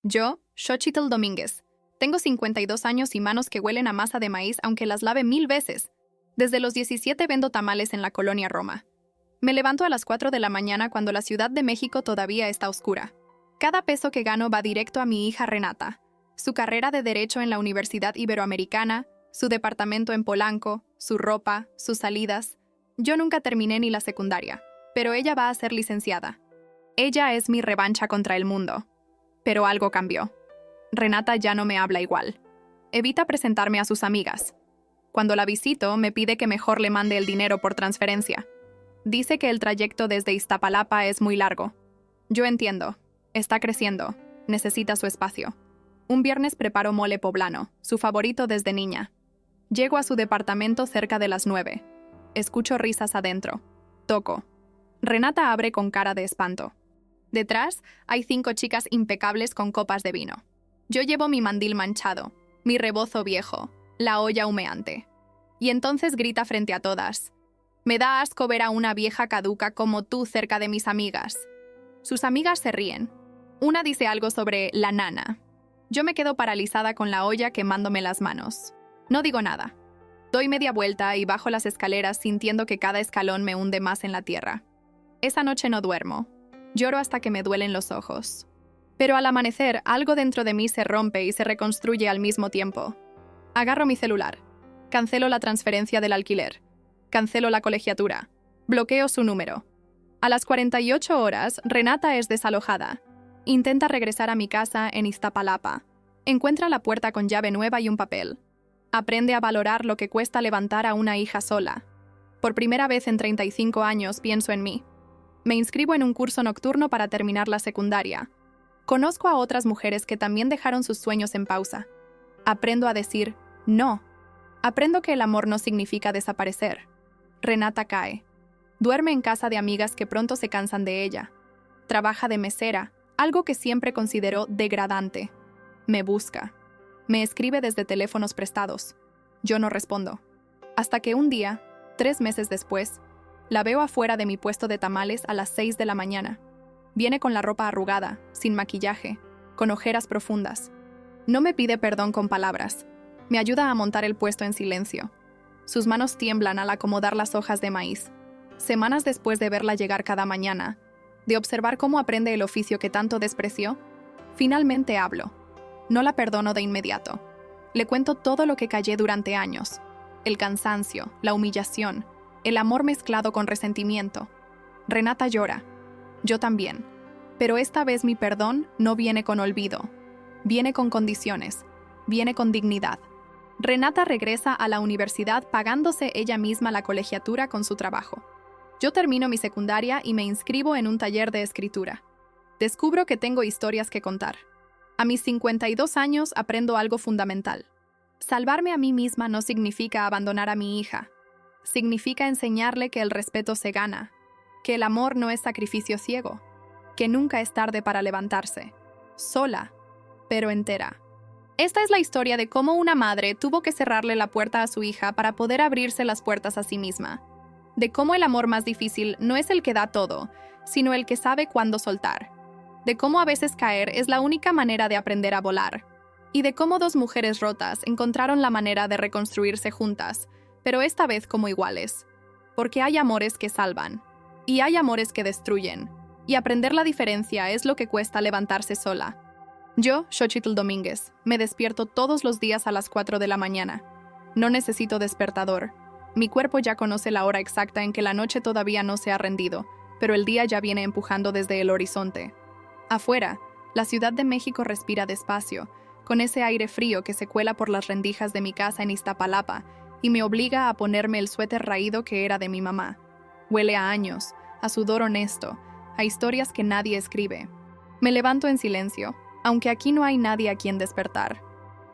Yo, Xochitl Domínguez, tengo 52 años y manos que huelen a masa de maíz aunque las lave 1000 veces. Desde los 17 vendo tamales en la colonia Roma. Me levanto a las 4 de la mañana cuando la Ciudad de México todavía está oscura. Cada peso que gano va directo a mi hija Renata, su carrera de Derecho en la Universidad Iberoamericana, su departamento en Polanco, su ropa, sus salidas. Yo nunca terminé ni la secundaria, pero ella va a ser licenciada. Ella es mi revancha contra el mundo. Pero algo cambió. Renata ya no me habla igual. Evita presentarme a sus amigas. Cuando la visito, me pide que mejor le mande el dinero por transferencia. Dice que el trayecto desde Iztapalapa es muy largo. Yo entiendo. Está creciendo. Necesita su espacio. Un viernes preparo mole poblano, su favorito desde niña. Llego a su departamento cerca de las 9. Escucho risas adentro. Toco. Renata abre con cara de espanto. Detrás hay 5 chicas impecables con copas de vino. Yo llevo mi mandil manchado, mi rebozo viejo, la olla humeante. Y entonces grita frente a todas. Me da asco ver a una vieja caduca como tú cerca de mis amigas. Sus amigas se ríen. Una dice algo sobre la nana. Yo me quedo paralizada con la olla quemándome las manos. No digo nada. Doy media vuelta y bajo las escaleras sintiendo que cada escalón me hunde más en la tierra. Esa noche no duermo. Lloro hasta que me duelen los ojos. Pero al amanecer, algo dentro de mí se rompe y se reconstruye al mismo tiempo. Agarro mi celular. Cancelo la transferencia del alquiler. Cancelo la colegiatura. Bloqueo su número. A las 48 horas, Renata es desalojada. Intenta regresar a mi casa en Iztapalapa. Encuentra la puerta con llave nueva y un papel. Aprende a valorar lo que cuesta levantar a una hija sola. Por primera vez en 35 años pienso en mí. Me inscribo en un curso nocturno para terminar la secundaria. Conozco a otras mujeres que también dejaron sus sueños en pausa. Aprendo a decir no. Aprendo que el amor no significa desaparecer. Renata cae. Duerme en casa de amigas que pronto se cansan de ella. Trabaja de mesera, algo que siempre consideró degradante. Me busca. Me escribe desde teléfonos prestados. Yo no respondo. Hasta que un día, 3 meses después, la veo afuera de mi puesto de tamales a las 6 de la mañana. Viene con la ropa arrugada, sin maquillaje, con ojeras profundas. No me pide perdón con palabras. Me ayuda a montar el puesto en silencio. Sus manos tiemblan al acomodar las hojas de maíz. Semanas después de verla llegar cada mañana, de observar cómo aprende el oficio que tanto despreció, finalmente hablo. No la perdono de inmediato. Le cuento todo lo que callé durante años. El cansancio, la humillación, el amor mezclado con resentimiento. Renata llora. Yo también. Pero esta vez mi perdón no viene con olvido. Viene con condiciones. Viene con dignidad. Renata regresa a la universidad pagándose ella misma la colegiatura con su trabajo. Yo termino mi secundaria y me inscribo en un taller de escritura. Descubro que tengo historias que contar. A mis 52 años aprendo algo fundamental. Salvarme a mí misma no significa abandonar a mi hija. Significa enseñarle que el respeto se gana, que el amor no es sacrificio ciego, que nunca es tarde para levantarse, sola, pero entera. Esta es la historia de cómo una madre tuvo que cerrarle la puerta a su hija para poder abrirse las puertas a sí misma. De cómo el amor más difícil no es el que da todo, sino el que sabe cuándo soltar. De cómo a veces caer es la única manera de aprender a volar. Y de cómo 2 mujeres rotas encontraron la manera de reconstruirse juntas, pero esta vez como iguales. Porque hay amores que salvan, y hay amores que destruyen, y aprender la diferencia es lo que cuesta levantarse sola. Yo, Xochitl Domínguez, me despierto todos los días a las 4 de la mañana. No necesito despertador. Mi cuerpo ya conoce la hora exacta en que la noche todavía no se ha rendido, pero el día ya viene empujando desde el horizonte. Afuera, la Ciudad de México respira despacio, con ese aire frío que se cuela por las rendijas de mi casa en Iztapalapa y me obliga a ponerme el suéter raído que era de mi mamá. Huele a años, a sudor honesto, a historias que nadie escribe. Me levanto en silencio, aunque aquí no hay nadie a quien despertar.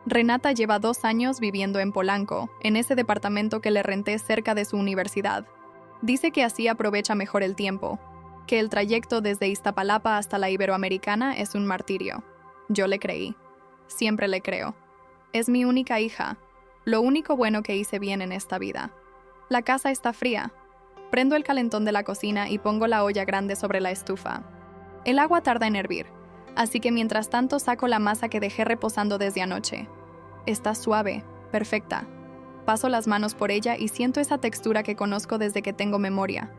Renata lleva 2 años viviendo en Polanco, en ese departamento que le renté cerca de su universidad. Dice que así aprovecha mejor el tiempo, que el trayecto desde Iztapalapa hasta la Iberoamericana es un martirio. Yo le creí. Siempre le creo. Es mi única hija, lo único bueno que hice bien en esta vida. La casa está fría. Prendo el calentón de la cocina y pongo la olla grande sobre la estufa. El agua tarda en hervir, Así que mientras tanto saco la masa que dejé reposando desde anoche. Está suave, perfecta. Paso las manos por ella y siento esa textura que conozco desde que tengo memoria.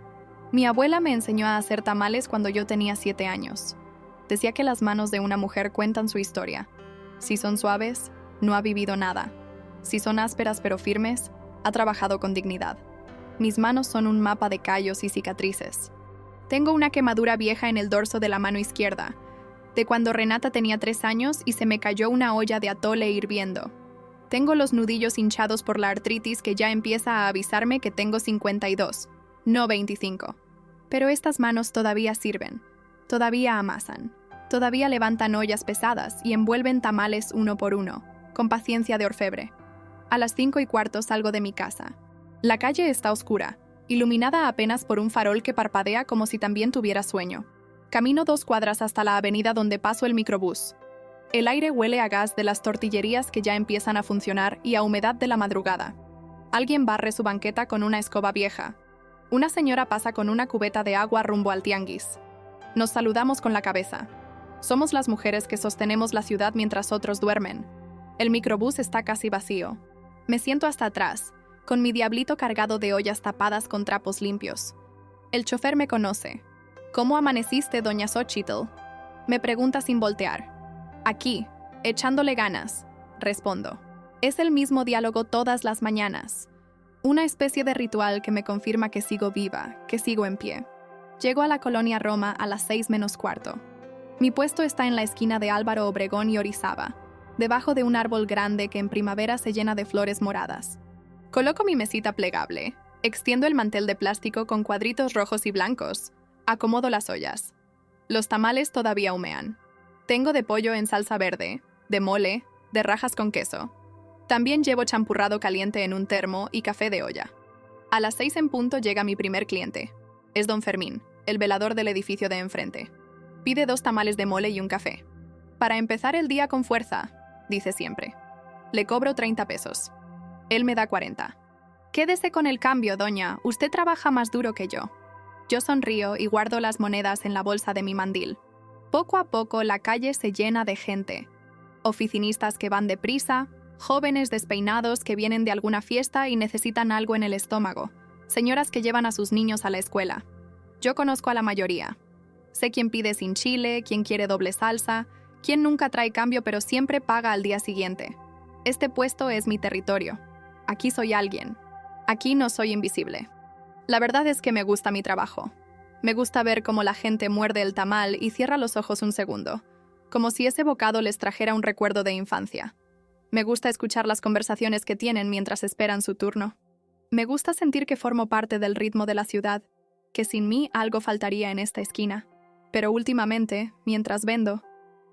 Mi abuela me enseñó a hacer tamales cuando yo tenía 7 años. Decía que las manos de una mujer cuentan su historia. Si son suaves, no ha vivido nada. Si son ásperas pero firmes, ha trabajado con dignidad. Mis manos son un mapa de callos y cicatrices. Tengo una quemadura vieja en el dorso de la mano izquierda, de cuando Renata tenía 3 años y se me cayó una olla de atole hirviendo. Tengo los nudillos hinchados por la artritis que ya empieza a avisarme que tengo 52, no 25. Pero estas manos todavía sirven, todavía amasan, todavía levantan ollas pesadas y envuelven tamales uno por uno, con paciencia de orfebre. A las 5:15 salgo de mi casa. La calle está oscura, iluminada apenas por un farol que parpadea como si también tuviera sueño. Camino 2 cuadras hasta la avenida donde paso el microbús. El aire huele a gas de las tortillerías que ya empiezan a funcionar y a humedad de la madrugada. Alguien barre su banqueta con una escoba vieja. Una señora pasa con una cubeta de agua rumbo al tianguis. Nos saludamos con la cabeza. Somos las mujeres que sostenemos la ciudad mientras otros duermen. El microbús está casi vacío. Me siento hasta atrás, con mi diablito cargado de ollas tapadas con trapos limpios. El chofer me conoce. ¿Cómo amaneciste, doña Xochitl? Me pregunta sin voltear. Aquí, echándole ganas, respondo. Es el mismo diálogo todas las mañanas. Una especie de ritual que me confirma que sigo viva, que sigo en pie. Llego a la colonia Roma a las 6:45. Mi puesto está en la esquina de Álvaro Obregón y Orizaba, debajo de un árbol grande que en primavera se llena de flores moradas. Coloco mi mesita plegable, extiendo el mantel de plástico con cuadritos rojos y blancos, acomodo las ollas. Los tamales todavía humean. Tengo de pollo en salsa verde, de mole, de rajas con queso. También llevo champurrado caliente en un termo y café de olla. A las 6 en punto llega mi primer cliente. Es don Fermín, el velador del edificio de enfrente. Pide 2 tamales de mole y un café. Para empezar el día con fuerza, dice siempre. Le cobro 30 pesos. Él me da 40. Quédese con el cambio, doña. Usted trabaja más duro que yo. Yo sonrío y guardo las monedas en la bolsa de mi mandil. Poco a poco la calle se llena de gente. Oficinistas que van deprisa, jóvenes despeinados que vienen de alguna fiesta y necesitan algo en el estómago, señoras que llevan a sus niños a la escuela. Yo conozco a la mayoría. Sé quién pide sin chile, quién quiere doble salsa, quién nunca trae cambio pero siempre paga al día siguiente. Este puesto es mi territorio. Aquí soy alguien. Aquí no soy invisible. La verdad es que me gusta mi trabajo. Me gusta ver cómo la gente muerde el tamal y cierra los ojos un segundo, como si ese bocado les trajera un recuerdo de infancia. Me gusta escuchar las conversaciones que tienen mientras esperan su turno. Me gusta sentir que formo parte del ritmo de la ciudad, que sin mí algo faltaría en esta esquina. Pero últimamente, mientras vendo,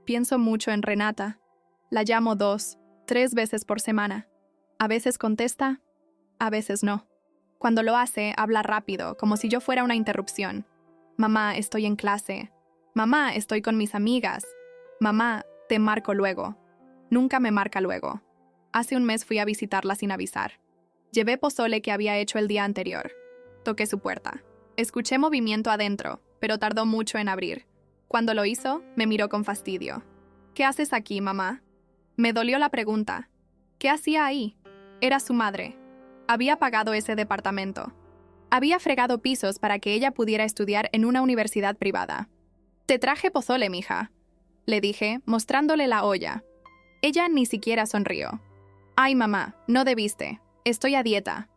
pienso mucho en Renata. La llamo 2, 3 veces por semana. A veces contesta, a veces no. Cuando lo hace, habla rápido, como si yo fuera una interrupción. Mamá, estoy en clase. Mamá, estoy con mis amigas. Mamá, te marco luego. Nunca me marca luego. Hace un mes fui a visitarla sin avisar. Llevé pozole que había hecho el día anterior. Toqué su puerta. Escuché movimiento adentro, pero tardó mucho en abrir. Cuando lo hizo, me miró con fastidio. ¿Qué haces aquí, mamá? Me dolió la pregunta. ¿Qué hacía ahí? Era su madre. Había pagado ese departamento. Había fregado pisos para que ella pudiera estudiar en una universidad privada. «Te traje pozole, mija», le dije, mostrándole la olla. Ella ni siquiera sonrió. «Ay, mamá, no debiste. Estoy a dieta».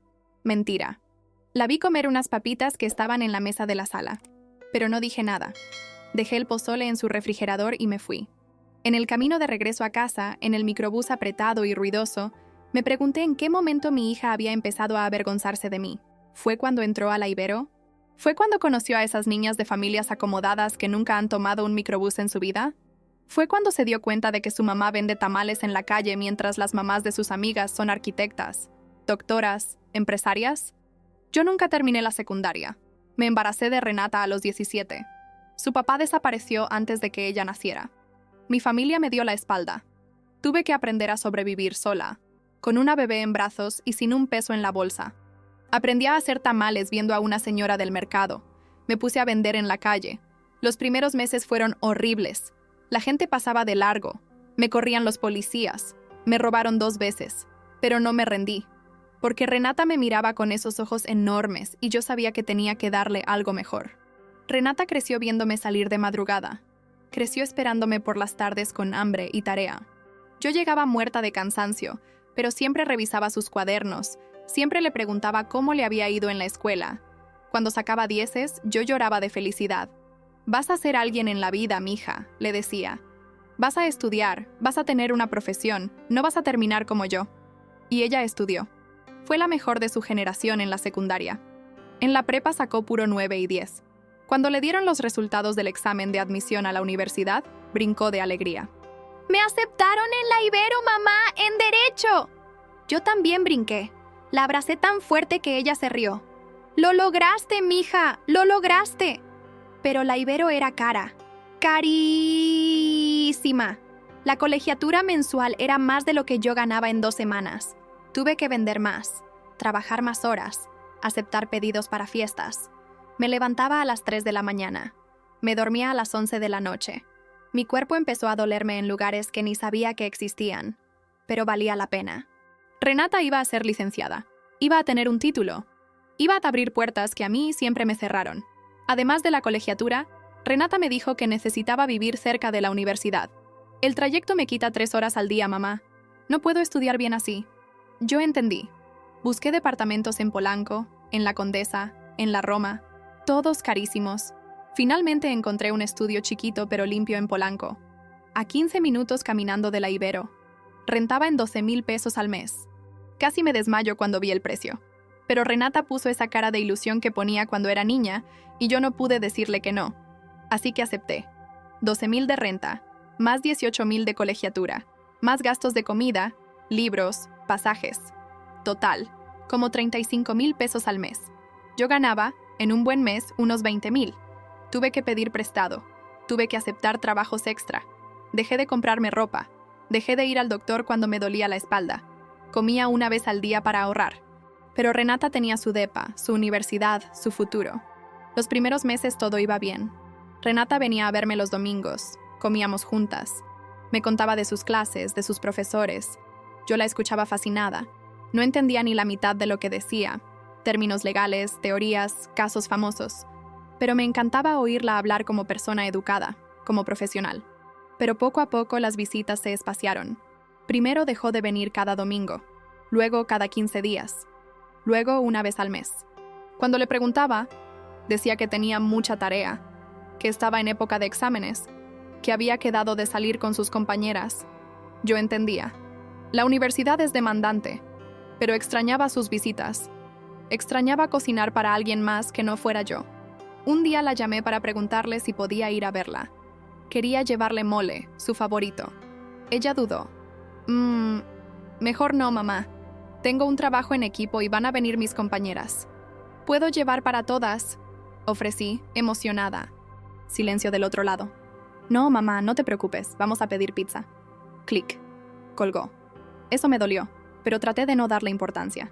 Mentira. La vi comer unas papitas que estaban en la mesa de la sala. Pero no dije nada. Dejé el pozole en su refrigerador y me fui. En el camino de regreso a casa, en el microbús apretado y ruidoso, me pregunté en qué momento mi hija había empezado a avergonzarse de mí. ¿Fue cuando entró a la Ibero? ¿Fue cuando conoció a esas niñas de familias acomodadas que nunca han tomado un microbús en su vida? ¿Fue cuando se dio cuenta de que su mamá vende tamales en la calle mientras las mamás de sus amigas son arquitectas, doctoras, empresarias? Yo nunca terminé la secundaria. Me embaracé de Renata a los 17. Su papá desapareció antes de que ella naciera. Mi familia me dio la espalda. Tuve que aprender a sobrevivir sola, con una bebé en brazos y sin un peso en la bolsa. Aprendí a hacer tamales viendo a una señora del mercado. Me puse a vender en la calle. Los primeros meses fueron horribles. La gente pasaba de largo, me corrían los policías, me robaron 2 veces, pero no me rendí, porque Renata me miraba con esos ojos enormes y yo sabía que tenía que darle algo mejor. Renata creció viéndome salir de madrugada, creció esperándome por las tardes con hambre y tarea. Yo llegaba muerta de cansancio, pero siempre revisaba sus cuadernos, siempre le preguntaba cómo le había ido en la escuela. Cuando sacaba 10, yo lloraba de felicidad. Vas a ser alguien en la vida, mija, le decía. Vas a estudiar, vas a tener una profesión, no vas a terminar como yo. Y ella estudió. Fue la mejor de su generación en la secundaria. En la prepa sacó puro 9 y 10. Cuando le dieron los resultados del examen de admisión a la universidad, brincó de alegría. ¡Me aceptaron en la Ibero, mamá, en Derecho! Yo también brinqué. La abracé tan fuerte que ella se rió. ¡Lo lograste, mija! ¡Lo lograste! Pero la Ibero era cara. ¡Carísima! La colegiatura mensual era más de lo que yo ganaba en 2 semanas. Tuve que vender más, trabajar más horas, aceptar pedidos para fiestas. Me levantaba a las 3 de la mañana. Me dormía a las 11 de la noche. Mi cuerpo empezó a dolerme en lugares que ni sabía que existían, pero valía la pena. Renata iba a ser licenciada. Iba a tener un título. Iba a abrir puertas que a mí siempre me cerraron. Además de la colegiatura, Renata me dijo que necesitaba vivir cerca de la universidad. El trayecto me quita 3 horas al día, mamá. No puedo estudiar bien así. Yo entendí. Busqué departamentos en Polanco, en La Condesa, en La Roma, todos carísimos. Finalmente encontré un estudio chiquito pero limpio en Polanco, a 15 minutos caminando de la Ibero. Rentaba en 12,000 pesos al mes. Casi me desmayo cuando vi el precio. Pero Renata puso esa cara de ilusión que ponía cuando era niña y yo no pude decirle que no. Así que acepté. 12,000 de renta, más 18,000 de colegiatura, más gastos de comida, libros, pasajes. Total, como 35,000 pesos al mes. Yo ganaba, en un buen mes, unos 20,000. Tuve que pedir prestado. Tuve que aceptar trabajos extra. Dejé de comprarme ropa. Dejé de ir al doctor cuando me dolía la espalda. Comía 1 vez al día para ahorrar. Pero Renata tenía su depa, su universidad, su futuro. Los primeros meses todo iba bien. Renata venía a verme los domingos. Comíamos juntas. Me contaba de sus clases, de sus profesores. Yo la escuchaba fascinada. No entendía ni la mitad de lo que decía. Términos legales, teorías, casos famosos. Pero me encantaba oírla hablar como persona educada, como profesional. Pero poco a poco las visitas se espaciaron. Primero dejó de venir cada domingo, luego cada 15 días, luego 1 vez al mes. Cuando le preguntaba, decía que tenía mucha tarea, que estaba en época de exámenes, que había quedado de salir con sus compañeras. Yo entendía. La universidad es demandante, pero extrañaba sus visitas. Extrañaba cocinar para alguien más que no fuera yo. Un día la llamé para preguntarle si podía ir a verla. Quería llevarle mole, su favorito. Ella dudó. Mejor no, mamá. Tengo un trabajo en equipo y van a venir mis compañeras. ¿Puedo llevar para todas?, ofrecí, emocionada. Silencio del otro lado. No, mamá, no te preocupes, vamos a pedir pizza. Clic. Colgó. Eso me dolió, pero traté de no darle importancia.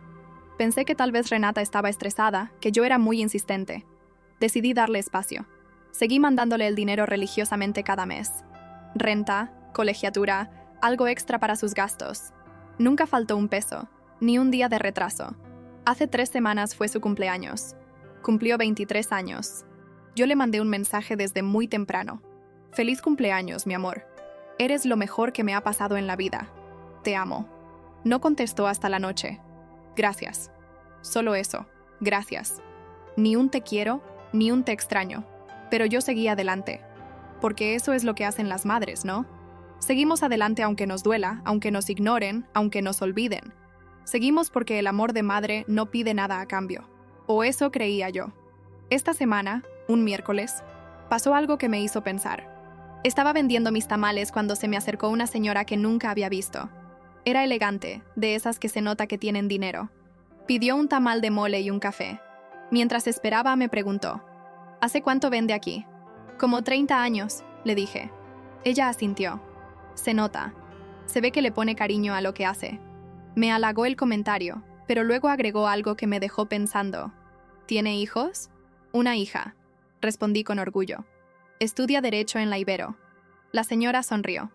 Pensé que tal vez Renata estaba estresada, que yo era muy insistente. Decidí darle espacio. Seguí mandándole el dinero religiosamente cada mes. Renta, colegiatura, algo extra para sus gastos. Nunca faltó un peso, ni un día de retraso. Hace 3 semanas fue su cumpleaños. Cumplió 23 años. Yo le mandé un mensaje desde muy temprano. Feliz cumpleaños, mi amor. Eres lo mejor que me ha pasado en la vida. Te amo. No contestó hasta la noche. Gracias. Solo eso. Gracias. Ni un te quiero, ni un te extraño. Pero yo seguí adelante. Porque eso es lo que hacen las madres, ¿no? Seguimos adelante aunque nos duela, aunque nos ignoren, aunque nos olviden. Seguimos porque el amor de madre no pide nada a cambio. O eso creía yo. Esta semana, un miércoles, pasó algo que me hizo pensar. Estaba vendiendo mis tamales cuando se me acercó una señora que nunca había visto. Era elegante, de esas que se nota que tienen dinero. Pidió un tamal de mole y un café. Mientras esperaba, me preguntó: ¿hace cuánto vende aquí? Como 30 años, le dije. Ella asintió. Se nota. Se ve que le pone cariño a lo que hace. Me halagó el comentario, pero luego agregó algo que me dejó pensando. ¿Tiene hijos? Una hija, respondí con orgullo. Estudia Derecho en la Ibero. La señora sonrió.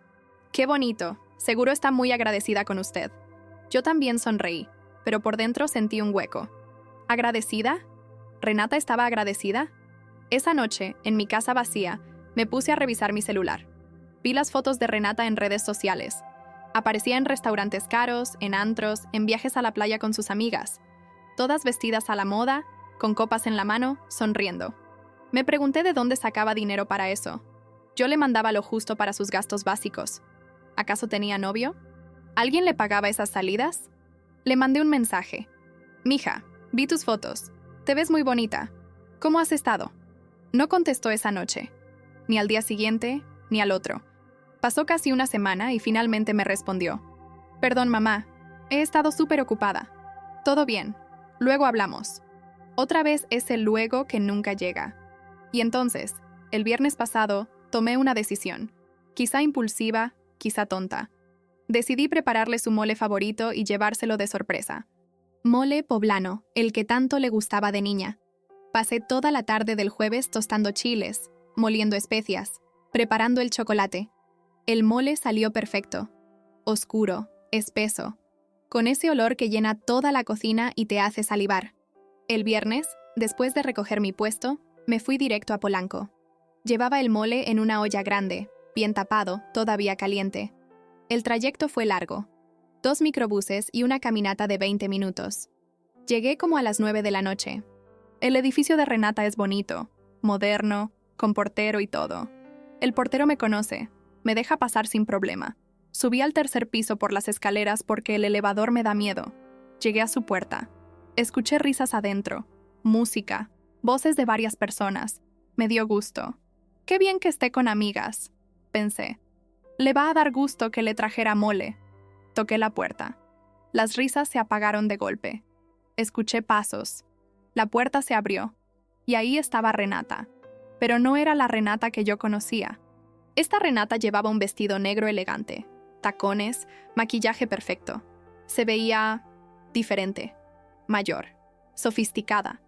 ¡Qué bonito! Seguro está muy agradecida con usted. Yo también sonreí, pero por dentro sentí un hueco. ¿Agradecida? ¿Renata estaba agradecida? Esa noche, en mi casa vacía, me puse a revisar mi celular. Vi las fotos de Renata en redes sociales. Aparecía en restaurantes caros, en antros, en viajes a la playa con sus amigas. Todas vestidas a la moda, con copas en la mano, sonriendo. Me pregunté de dónde sacaba dinero para eso. Yo le mandaba lo justo para sus gastos básicos. ¿Acaso tenía novio? ¿Alguien le pagaba esas salidas? Le mandé un mensaje. Mija, vi tus fotos. Te ves muy bonita. ¿Cómo has estado? No contestó esa noche. Ni al día siguiente, ni al otro. Pasó casi una semana y finalmente me respondió. Perdón, mamá. He estado súper ocupada. Todo bien. Luego hablamos. Otra vez ese luego que nunca llega. Y entonces, el viernes pasado, tomé una decisión. Quizá impulsiva, quizá tonta. Decidí prepararle su mole favorito y llevárselo de sorpresa. Mole poblano, el que tanto le gustaba de niña. Pasé toda la tarde del jueves tostando chiles, moliendo especias, preparando el chocolate. El mole salió perfecto. Oscuro, espeso, con ese olor que llena toda la cocina y te hace salivar. El viernes, después de recoger mi puesto, me fui directo a Polanco. Llevaba el mole en una olla grande, bien tapado, todavía caliente. El trayecto fue largo. 2 microbuses y una caminata de 20 minutos. Llegué como a las 9 de la noche. El edificio de Renata es bonito, moderno, con portero y todo. El portero me conoce, me deja pasar sin problema. Subí al 3er piso por las escaleras porque el elevador me da miedo. Llegué a su puerta. Escuché risas adentro, música, voces de varias personas. Me dio gusto. Qué bien que esté con amigas, pensé. Le va a dar gusto que le trajera mole. Toqué la puerta. Las risas se apagaron de golpe. Escuché pasos. La puerta se abrió. Y ahí estaba Renata. Pero no era la Renata que yo conocía. Esta Renata llevaba un vestido negro elegante, tacones, maquillaje perfecto. Se veía diferente, mayor, sofisticada.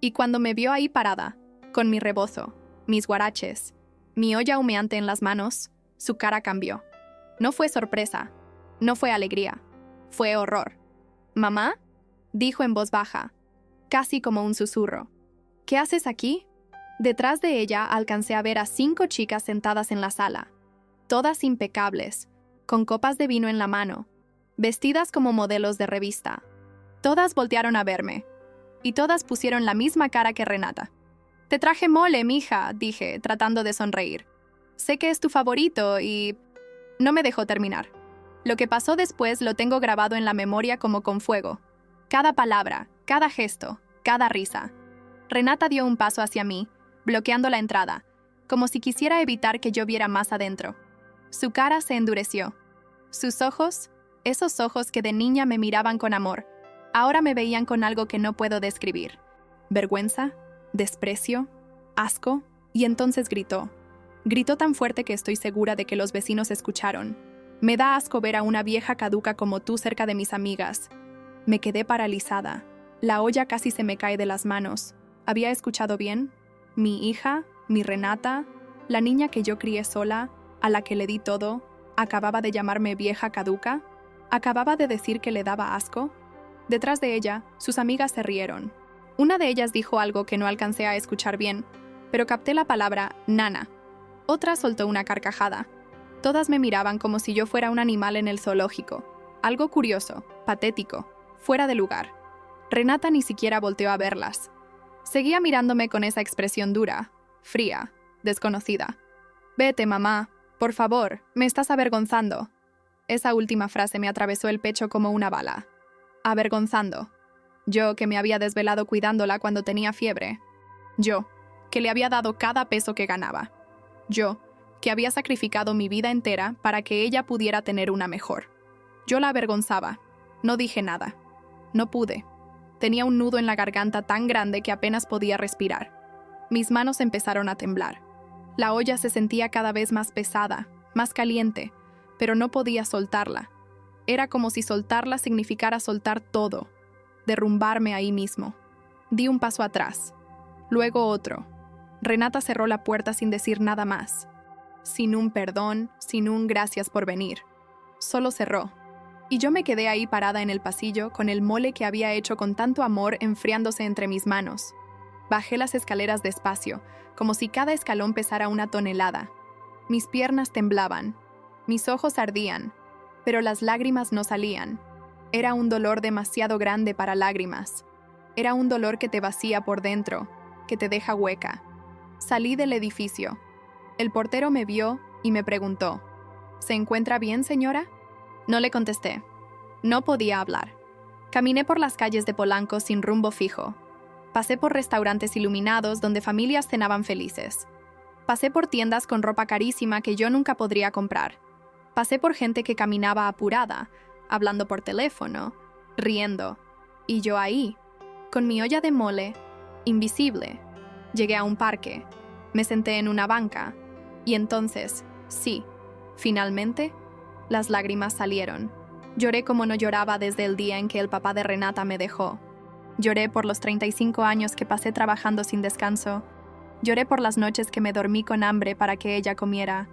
Y cuando me vio ahí parada, con mi rebozo, mis guaraches, mi olla humeante en las manos, su cara cambió. No fue sorpresa, no fue alegría, fue horror. «¿Mamá?», dijo en voz baja, casi como un susurro. «¿Qué haces aquí?». Detrás de ella alcancé a ver a 5 chicas sentadas en la sala, todas impecables, con copas de vino en la mano, vestidas como modelos de revista. Todas voltearon a verme, y todas pusieron la misma cara que Renata. «Te traje mole, mija», dije, tratando de sonreír. «Sé que es tu favorito y...». No me dejó terminar. Lo que pasó después lo tengo grabado en la memoria como con fuego. Cada palabra, cada gesto, cada risa. Renata dio un paso hacia mí, bloqueando la entrada, como si quisiera evitar que yo viera más adentro. Su cara se endureció. Sus ojos, esos ojos que de niña me miraban con amor, ahora me veían con algo que no puedo describir. Vergüenza, desprecio, asco, y entonces gritó. Gritó tan fuerte que estoy segura de que los vecinos escucharon. «Me da asco ver a una vieja caduca como tú cerca de mis amigas». Me quedé paralizada. La olla casi se me cae de las manos. ¿Había escuchado bien? Mi hija, mi Renata, la niña que yo crié sola, a la que le di todo, ¿acababa de llamarme vieja caduca? ¿Acababa de decir que le daba asco? Detrás de ella, sus amigas se rieron. Una de ellas dijo algo que no alcancé a escuchar bien, pero capté la palabra «nana». Otra soltó una carcajada. Todas me miraban como si yo fuera un animal en el zoológico. Algo curioso, patético, fuera de lugar. Renata ni siquiera volteó a verlas. Seguía mirándome con esa expresión dura, fría, desconocida. «Vete, mamá. Por favor, me estás avergonzando». Esa última frase me atravesó el pecho como una bala. Avergonzando. Yo, que me había desvelado cuidándola cuando tenía fiebre. Yo, que le había dado cada peso que ganaba. Yo, que había sacrificado mi vida entera para que ella pudiera tener una mejor. Yo la avergonzaba. No dije nada. No pude. Tenía un nudo en la garganta tan grande que apenas podía respirar. Mis manos empezaron a temblar. La olla se sentía cada vez más pesada, más caliente, pero no podía soltarla. Era como si soltarla significara soltar todo, derrumbarme ahí mismo. Di un paso atrás, luego otro. Renata cerró la puerta sin decir nada más. sin un perdón, sin un gracias por venir. Solo cerró. Y yo me quedé ahí parada en el pasillo con el mole que había hecho con tanto amor enfriándose entre mis manos. Bajé las escaleras despacio, como si cada escalón pesara una tonelada. Mis piernas temblaban, mis ojos ardían, pero las lágrimas no salían. Era un dolor demasiado grande para lágrimas. Era un dolor que te vacía por dentro, que te deja hueca. Salí del edificio. El portero me vio y me preguntó, ¿se encuentra bien, señora? No le contesté. No podía hablar. Caminé por las calles de Polanco sin rumbo fijo. Pasé por restaurantes iluminados donde familias cenaban felices. Pasé por tiendas con ropa carísima que yo nunca podría comprar. Pasé por gente que caminaba apurada, hablando por teléfono, riendo. Y yo ahí, con mi olla de mole, invisible. Llegué a un parque, me senté en una banca, y entonces, sí, finalmente, las lágrimas salieron. Lloré como no lloraba desde el día en que el papá de Renata me dejó. Lloré por los 35 años que pasé trabajando sin descanso. Lloré por las noches que me dormí con hambre para que ella comiera.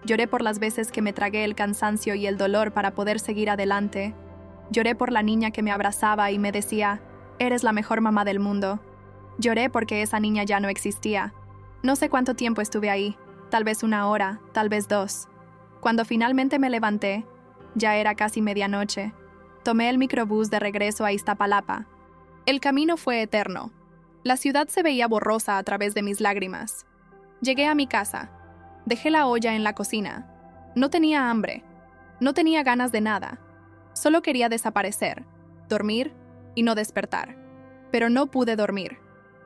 Lloré por las veces que me tragué el cansancio y el dolor para poder seguir adelante. Lloré por la niña que me abrazaba y me decía, «Eres la mejor mamá del mundo». Lloré porque esa niña ya no existía. No sé cuánto tiempo estuve ahí, tal vez 1 hora, tal vez 2. Cuando finalmente me levanté, ya era casi medianoche. Tomé el microbús de regreso a Iztapalapa. El camino fue eterno. La ciudad se veía borrosa a través de mis lágrimas. Llegué a mi casa. Dejé la olla en la cocina. No tenía hambre. No tenía ganas de nada. Solo quería desaparecer, dormir y no despertar. Pero no pude dormir.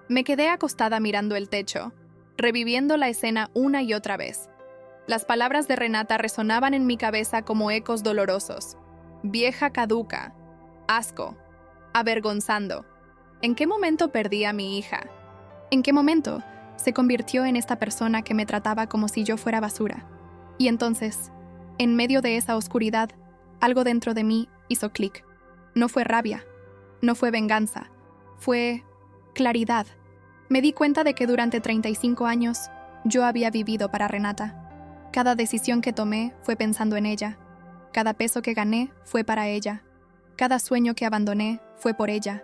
Me quedé acostada mirando el techo, reviviendo la escena una y otra vez. Las palabras de Renata resonaban en mi cabeza como ecos dolorosos. Vieja caduca. Asco. Avergonzando. ¿En qué momento perdí a mi hija? ¿En qué momento se convirtió en esta persona que me trataba como si yo fuera basura? Y entonces, en medio de esa oscuridad, algo dentro de mí hizo clic. No fue rabia, no fue venganza, fue claridad. Me di cuenta de que durante 35 años yo había vivido para Renata. Cada decisión que tomé fue pensando en ella. Cada peso que gané fue para ella. Cada sueño que abandoné fue por ella.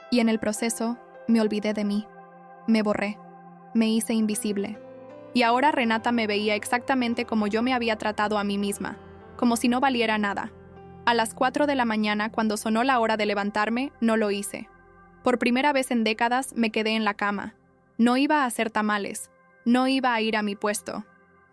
Y en el proceso me olvidé de mí. Me borré. Me hice invisible. Y ahora Renata me veía exactamente como yo me había tratado a mí misma, como si no valiera nada. A las 4 de la mañana, cuando sonó la hora de levantarme, no lo hice. Por primera vez en décadas me quedé en la cama. No iba a hacer tamales. No iba a ir a mi puesto.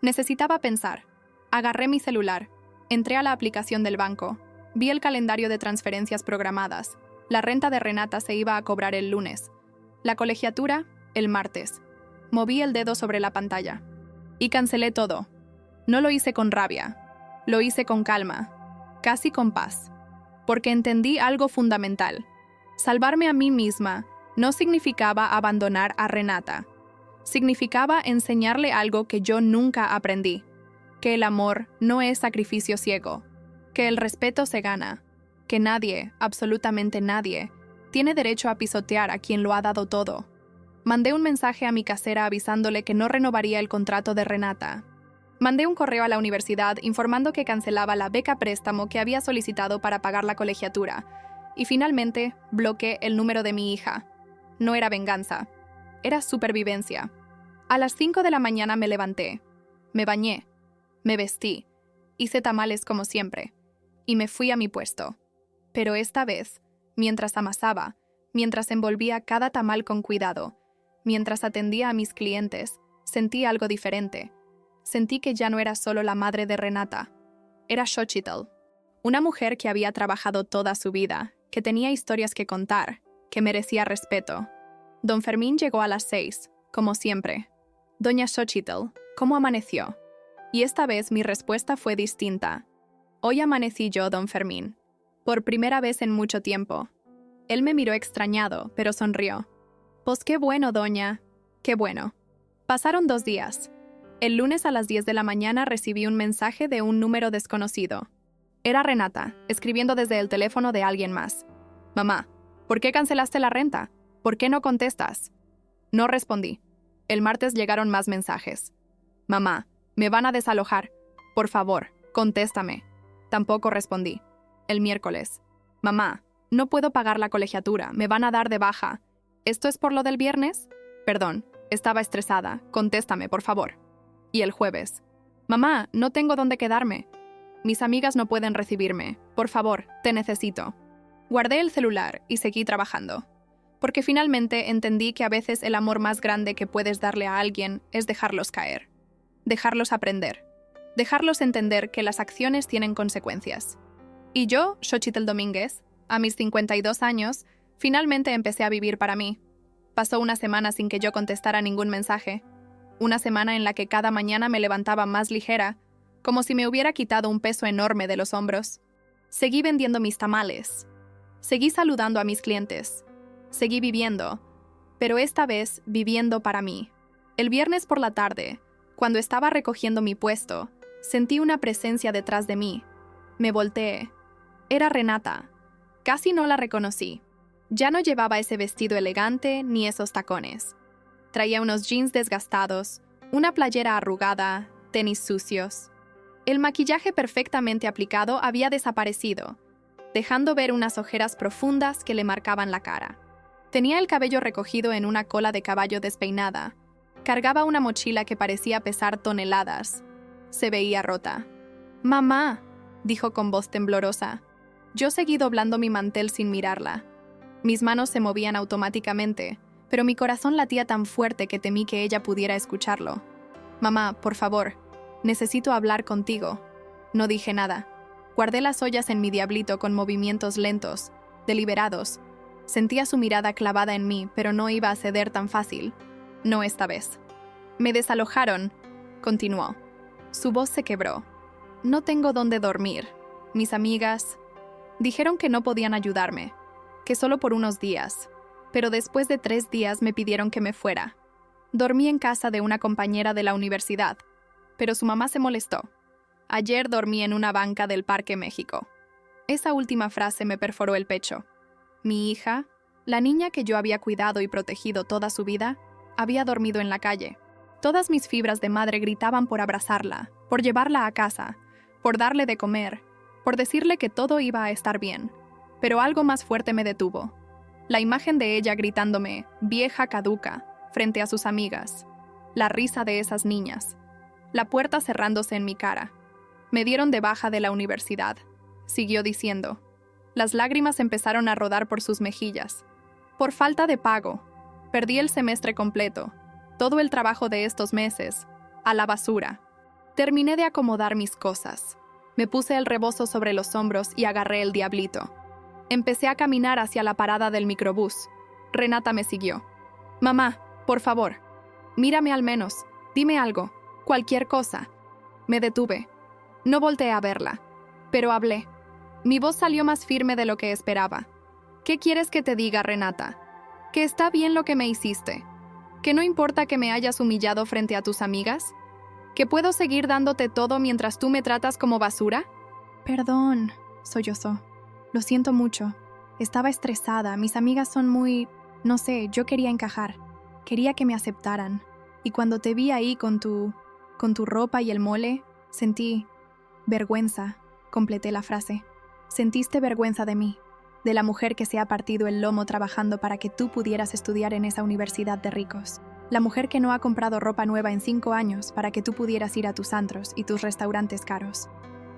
Necesitaba pensar. Agarré mi celular. Entré a la aplicación del banco. Vi el calendario de transferencias programadas. La renta de Renata se iba a cobrar el lunes. La colegiatura, el martes. Moví el dedo sobre la pantalla. Y cancelé todo. No lo hice con rabia. Lo hice con calma. Casi con paz. Porque entendí algo fundamental. Salvarme a mí misma no significaba abandonar a Renata. Significaba enseñarle algo que yo nunca aprendí. Que el amor no es sacrificio ciego. Que el respeto se gana. Que nadie, absolutamente nadie, tiene derecho a pisotear a quien lo ha dado todo. Mandé un mensaje a mi casera avisándole que no renovaría el contrato de Renata. Mandé un correo a la universidad informando que cancelaba la beca préstamo que había solicitado para pagar la colegiatura. Y finalmente, bloqueé el número de mi hija. No era venganza. Era supervivencia. A las 5 de la mañana me levanté. Me bañé. Me vestí. Hice tamales como siempre. Y me fui a mi puesto. Pero esta vez, mientras amasaba, mientras envolvía cada tamal con cuidado, mientras atendía a mis clientes, sentí algo diferente. Sentí que ya no era solo la madre de Renata. Era Xochitl, una mujer que había trabajado toda su vida, que tenía historias que contar, que merecía respeto. Don Fermín llegó a las 6, como siempre. Doña Xochitl, ¿cómo amaneció? Y esta vez mi respuesta fue distinta. Hoy amanecí yo, don Fermín. Por primera vez en mucho tiempo. Él me miró extrañado, pero sonrió. Pues qué bueno, doña. Qué bueno. Pasaron 2 días. El lunes a las 10 de la mañana recibí un mensaje de un número desconocido. Era Renata, escribiendo desde el teléfono de alguien más. Mamá, ¿por qué cancelaste la renta? ¿Por qué no contestas? No respondí. El martes llegaron más mensajes. Mamá, Me van a desalojar. Por favor, contéstame. Tampoco respondí. El miércoles. Mamá, no puedo pagar la colegiatura, me van a dar de baja. ¿Esto es por lo del viernes? Perdón, estaba estresada. Contéstame, por favor. Y el jueves. Mamá, no tengo dónde quedarme. Mis amigas no pueden recibirme. Por favor, te necesito. Guardé el celular y seguí trabajando. Porque finalmente entendí que a veces el amor más grande que puedes darle a alguien es dejarlos caer. Dejarlos aprender. Dejarlos entender que las acciones tienen consecuencias. Y yo, Xochitl Domínguez, a mis 52 años, finalmente empecé a vivir para mí. Pasó una semana sin que yo contestara ningún mensaje. Una semana en la que cada mañana me levantaba más ligera, como si me hubiera quitado un peso enorme de los hombros. Seguí vendiendo mis tamales. Seguí saludando a mis clientes. Seguí viviendo, pero esta vez viviendo para mí. El viernes por la tarde, cuando estaba recogiendo mi puesto, sentí una presencia detrás de mí. Me volteé. Era Renata. Casi no la reconocí. Ya no llevaba ese vestido elegante ni esos tacones. Traía unos jeans desgastados, una playera arrugada, tenis sucios. El maquillaje perfectamente aplicado había desaparecido, dejando ver unas ojeras profundas que le marcaban la cara. Tenía el cabello recogido en una cola de caballo despeinada. Cargaba una mochila que parecía pesar toneladas. Se veía rota. «Mamá», dijo con voz temblorosa. Yo seguí doblando mi mantel sin mirarla. Mis manos se movían automáticamente, pero mi corazón latía tan fuerte que temí que ella pudiera escucharlo. «Mamá, por favor, necesito hablar contigo». No dije nada. Guardé las ollas en mi diablito con movimientos lentos, deliberados. Sentía su mirada clavada en mí, pero no iba a ceder tan fácil. No esta vez. «Me desalojaron», continuó. Su voz se quebró. «No tengo dónde dormir. Mis amigas dijeron que no podían ayudarme, que solo por unos días, pero después de 3 días me pidieron que me fuera. Dormí en casa de una compañera de la universidad, pero su mamá se molestó. Ayer dormí en una banca del Parque México». Esa última frase me perforó el pecho. Mi hija, la niña que yo había cuidado y protegido toda su vida, había dormido en la calle. Todas mis fibras de madre gritaban por abrazarla, por llevarla a casa, por darle de comer, por decirle que todo iba a estar bien. Pero algo más fuerte me detuvo. La imagen de ella gritándome, vieja caduca, frente a sus amigas. La risa de esas niñas. La puerta cerrándose en mi cara. Me dieron de baja de la universidad. Siguió diciendo. Las lágrimas empezaron a rodar por sus mejillas. Por falta de pago. Perdí el semestre completo. Todo el trabajo de estos meses. A la basura. Terminé de acomodar mis cosas. Me puse el rebozo sobre los hombros y agarré el diablito. Empecé a caminar hacia la parada del microbús. Renata me siguió. «Mamá, por favor, mírame al menos. Dime algo. Cualquier cosa». Me detuve. No volteé a verla. Pero hablé. Mi voz salió más firme de lo que esperaba. «¿Qué quieres que te diga, Renata? ¿Que está bien lo que me hiciste? ¿Que no importa que me hayas humillado frente a tus amigas? ¿Que puedo seguir dándote todo mientras tú me tratas como basura?» «Perdón», sollozó. «Lo siento mucho. Estaba estresada. Mis amigas son muy... No sé, yo quería encajar. Quería que me aceptaran. Y cuando te vi ahí con tu ropa y el mole, sentí... vergüenza», completé la frase. «Sentiste vergüenza de mí, de la mujer que se ha partido el lomo trabajando para que tú pudieras estudiar en esa universidad de ricos. La mujer que no ha comprado ropa nueva en 5 años para que tú pudieras ir a tus antros y tus restaurantes caros.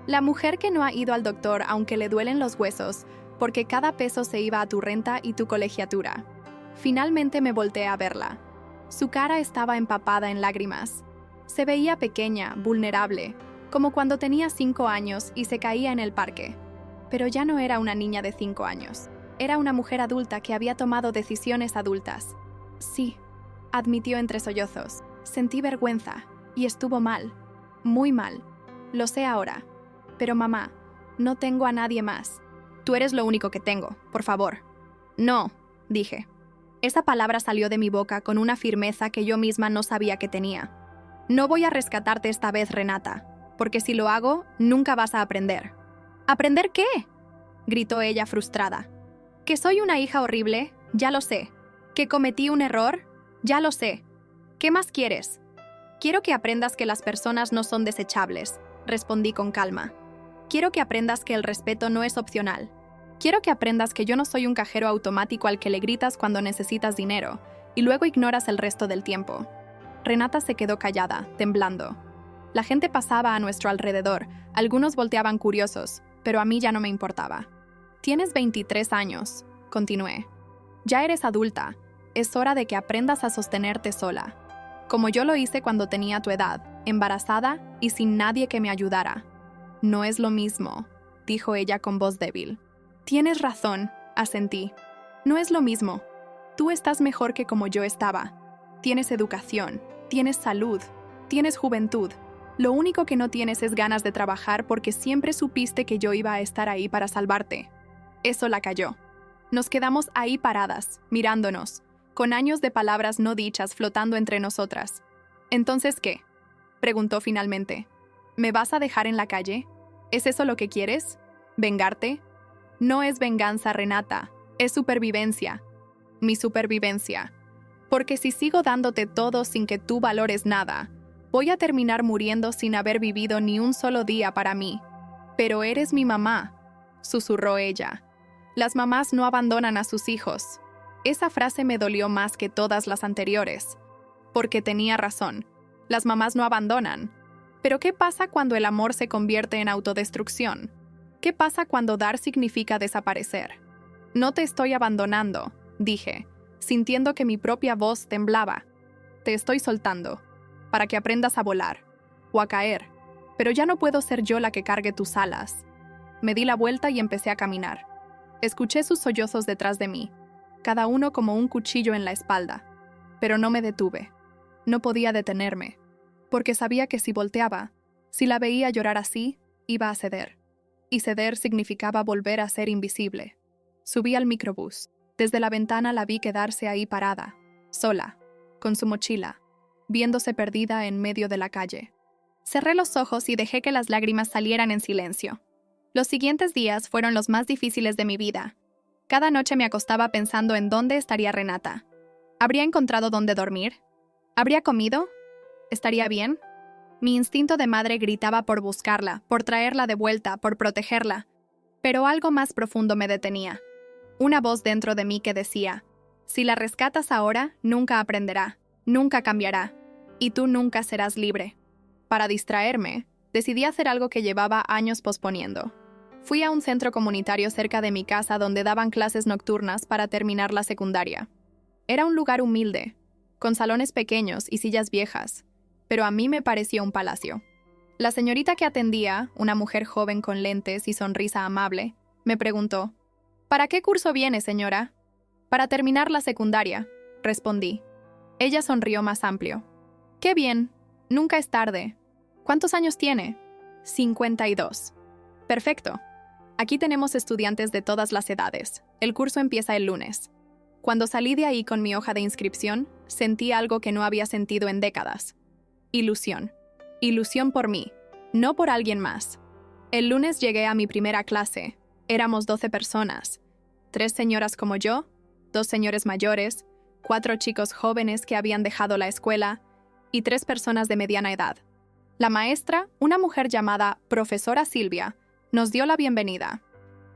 La mujer que no ha ido al doctor aunque le duelen los huesos, porque cada peso se iba a tu renta y tu colegiatura». Finalmente me volteé a verla. Su cara estaba empapada en lágrimas. Se veía pequeña, vulnerable, como cuando tenía 5 años y se caía en el parque. Pero ya no era una niña de 5 años. Era una mujer adulta que había tomado decisiones adultas. «Sí», admitió entre sollozos. «Sentí vergüenza, y estuvo mal. Muy mal. Lo sé ahora. Pero mamá, no tengo a nadie más. Tú eres lo único que tengo, por favor». «No», dije. Esa palabra salió de mi boca con una firmeza que yo misma no sabía que tenía. «No voy a rescatarte esta vez, Renata, porque si lo hago, nunca vas a aprender». «¿Aprender qué?», gritó ella frustrada. «¿Que soy una hija horrible? Ya lo sé. ¿Que cometí un error? Ya lo sé. ¿Qué más quieres? Quiero que aprendas que las personas no son desechables, respondí con calma. Quiero que aprendas que el respeto no es opcional. Quiero que aprendas que yo no soy un cajero automático al que le gritas cuando necesitas dinero y luego ignoras el resto del tiempo. Renata se quedó callada, temblando. La gente pasaba a nuestro alrededor, algunos volteaban curiosos, pero a mí ya no me importaba. Tienes 23 años, continué. Ya eres adulta, es hora de que aprendas a sostenerte sola. Como yo lo hice cuando tenía tu edad, embarazada y sin nadie que me ayudara. No es lo mismo, dijo ella con voz débil. Tienes razón, asentí. No es lo mismo. Tú estás mejor que como yo estaba. Tienes educación, tienes salud, tienes juventud. Lo único que no tienes es ganas de trabajar porque siempre supiste que yo iba a estar ahí para salvarte. Eso la calló. Nos quedamos ahí paradas, mirándonos, con años de palabras no dichas flotando entre nosotras. ¿Entonces qué?, preguntó finalmente. ¿Me vas a dejar en la calle? ¿Es eso lo que quieres? ¿Vengarte? No es venganza, Renata, es supervivencia. Mi supervivencia. Porque si sigo dándote todo sin que tú valores nada, voy a terminar muriendo sin haber vivido ni un solo día para mí. Pero eres mi mamá, susurró ella. Las mamás no abandonan a sus hijos. Esa frase me dolió más que todas las anteriores. Porque tenía razón. Las mamás no abandonan. Pero ¿qué pasa cuando el amor se convierte en autodestrucción? ¿Qué pasa cuando dar significa desaparecer? No te estoy abandonando, dije, sintiendo que mi propia voz temblaba. Te estoy soltando, para que aprendas a volar, o a caer, pero ya no puedo ser yo la que cargue tus alas. Me di la vuelta y empecé a caminar. Escuché sus sollozos detrás de mí, cada uno como un cuchillo en la espalda, pero no me detuve. No podía detenerme, porque sabía que si volteaba, si la veía llorar así, iba a ceder. Y ceder significaba volver a ser invisible. Subí al microbús. Desde la ventana la vi quedarse ahí parada, sola, con su mochila, viéndose perdida en medio de la calle. Cerré los ojos y dejé que las lágrimas salieran en silencio. Los siguientes días fueron los más difíciles de mi vida. Cada noche me acostaba pensando en dónde estaría Renata. ¿Habría encontrado dónde dormir? ¿Habría comido? ¿Estaría bien? Mi instinto de madre gritaba por buscarla, por traerla de vuelta, por protegerla. Pero algo más profundo me detenía. Una voz dentro de mí que decía, si la rescatas ahora, nunca aprenderá, nunca cambiará, y tú nunca serás libre. Para distraerme, decidí hacer algo que llevaba años posponiendo. Fui a un centro comunitario cerca de mi casa donde daban clases nocturnas para terminar la secundaria. Era un lugar humilde, con salones pequeños y sillas viejas, pero a mí me pareció un palacio. La señorita que atendía, una mujer joven con lentes y sonrisa amable, me preguntó, ¿para qué curso viene, señora? Para terminar la secundaria, respondí. Ella sonrió más amplio. ¡Qué bien! Nunca es tarde. ¿Cuántos años tiene? 52. Perfecto. Aquí tenemos estudiantes de todas las edades. El curso empieza el lunes. Cuando salí de ahí con mi hoja de inscripción, sentí algo que no había sentido en décadas. Ilusión. Ilusión por mí, no por alguien más. El lunes llegué a mi primera clase. Éramos 12 personas. 3 señoras como yo, 2 señores mayores, 4 chicos jóvenes que habían dejado la escuela y 3 personas de mediana edad. La maestra, una mujer llamada Profesora Silvia, nos dio la bienvenida.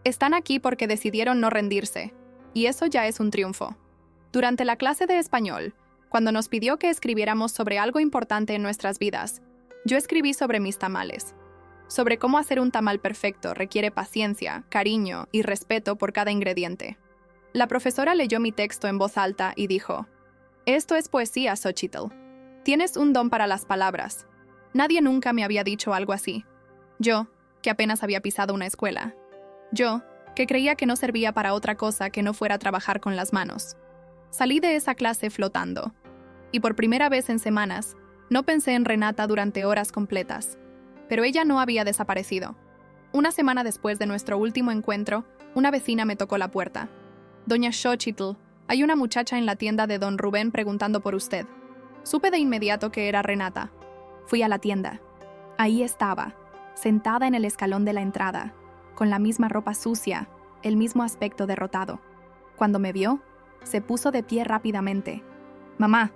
Están aquí porque decidieron no rendirse, y eso ya es un triunfo. Durante la clase de español, cuando nos pidió que escribiéramos sobre algo importante en nuestras vidas, yo escribí sobre mis tamales. Sobre cómo hacer un tamal perfecto requiere paciencia, cariño y respeto por cada ingrediente. La profesora leyó mi texto en voz alta y dijo, «Esto es poesía, Xochitl. Tienes un don para las palabras. Nadie nunca me había dicho algo así. Yo, que apenas había pisado una escuela. Yo, que creía que no servía para otra cosa que no fuera trabajar con las manos. Salí de esa clase flotando. Y por primera vez en semanas, no pensé en Renata durante horas completas. Pero ella no había desaparecido. Una semana después de nuestro último encuentro, una vecina me tocó la puerta. «Doña Xochitl, hay una muchacha en la tienda de don Rubén preguntando por usted». Supe de inmediato que era Renata. Fui a la tienda. Ahí estaba, sentada en el escalón de la entrada, con la misma ropa sucia, el mismo aspecto derrotado. Cuando me vio, se puso de pie rápidamente. «Mamá,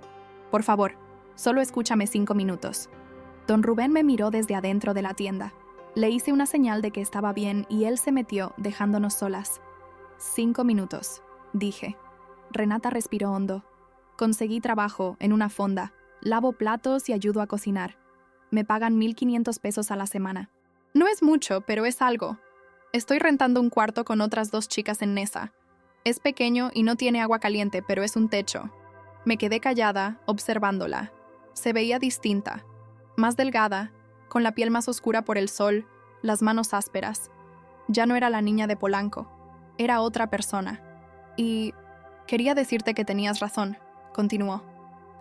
por favor, Solo escúchame 5 minutos. Don Rubén me miró desde adentro de la tienda. Le hice una señal de que estaba bien y él se metió, dejándonos solas. 5 minutos, dije. Renata respiró hondo. Conseguí trabajo en una fonda. Lavo platos y ayudo a cocinar. Me pagan 1,500 pesos a la semana. No es mucho, pero es algo. Estoy rentando un cuarto con otras 2 chicas en Nesa. Es pequeño y no tiene agua caliente, pero es un techo. Me quedé callada, observándola. Se veía distinta. Más delgada, con la piel más oscura por el sol, las manos ásperas. Ya no era la niña de Polanco. Era otra persona. Y quería decirte que tenías razón, continuó.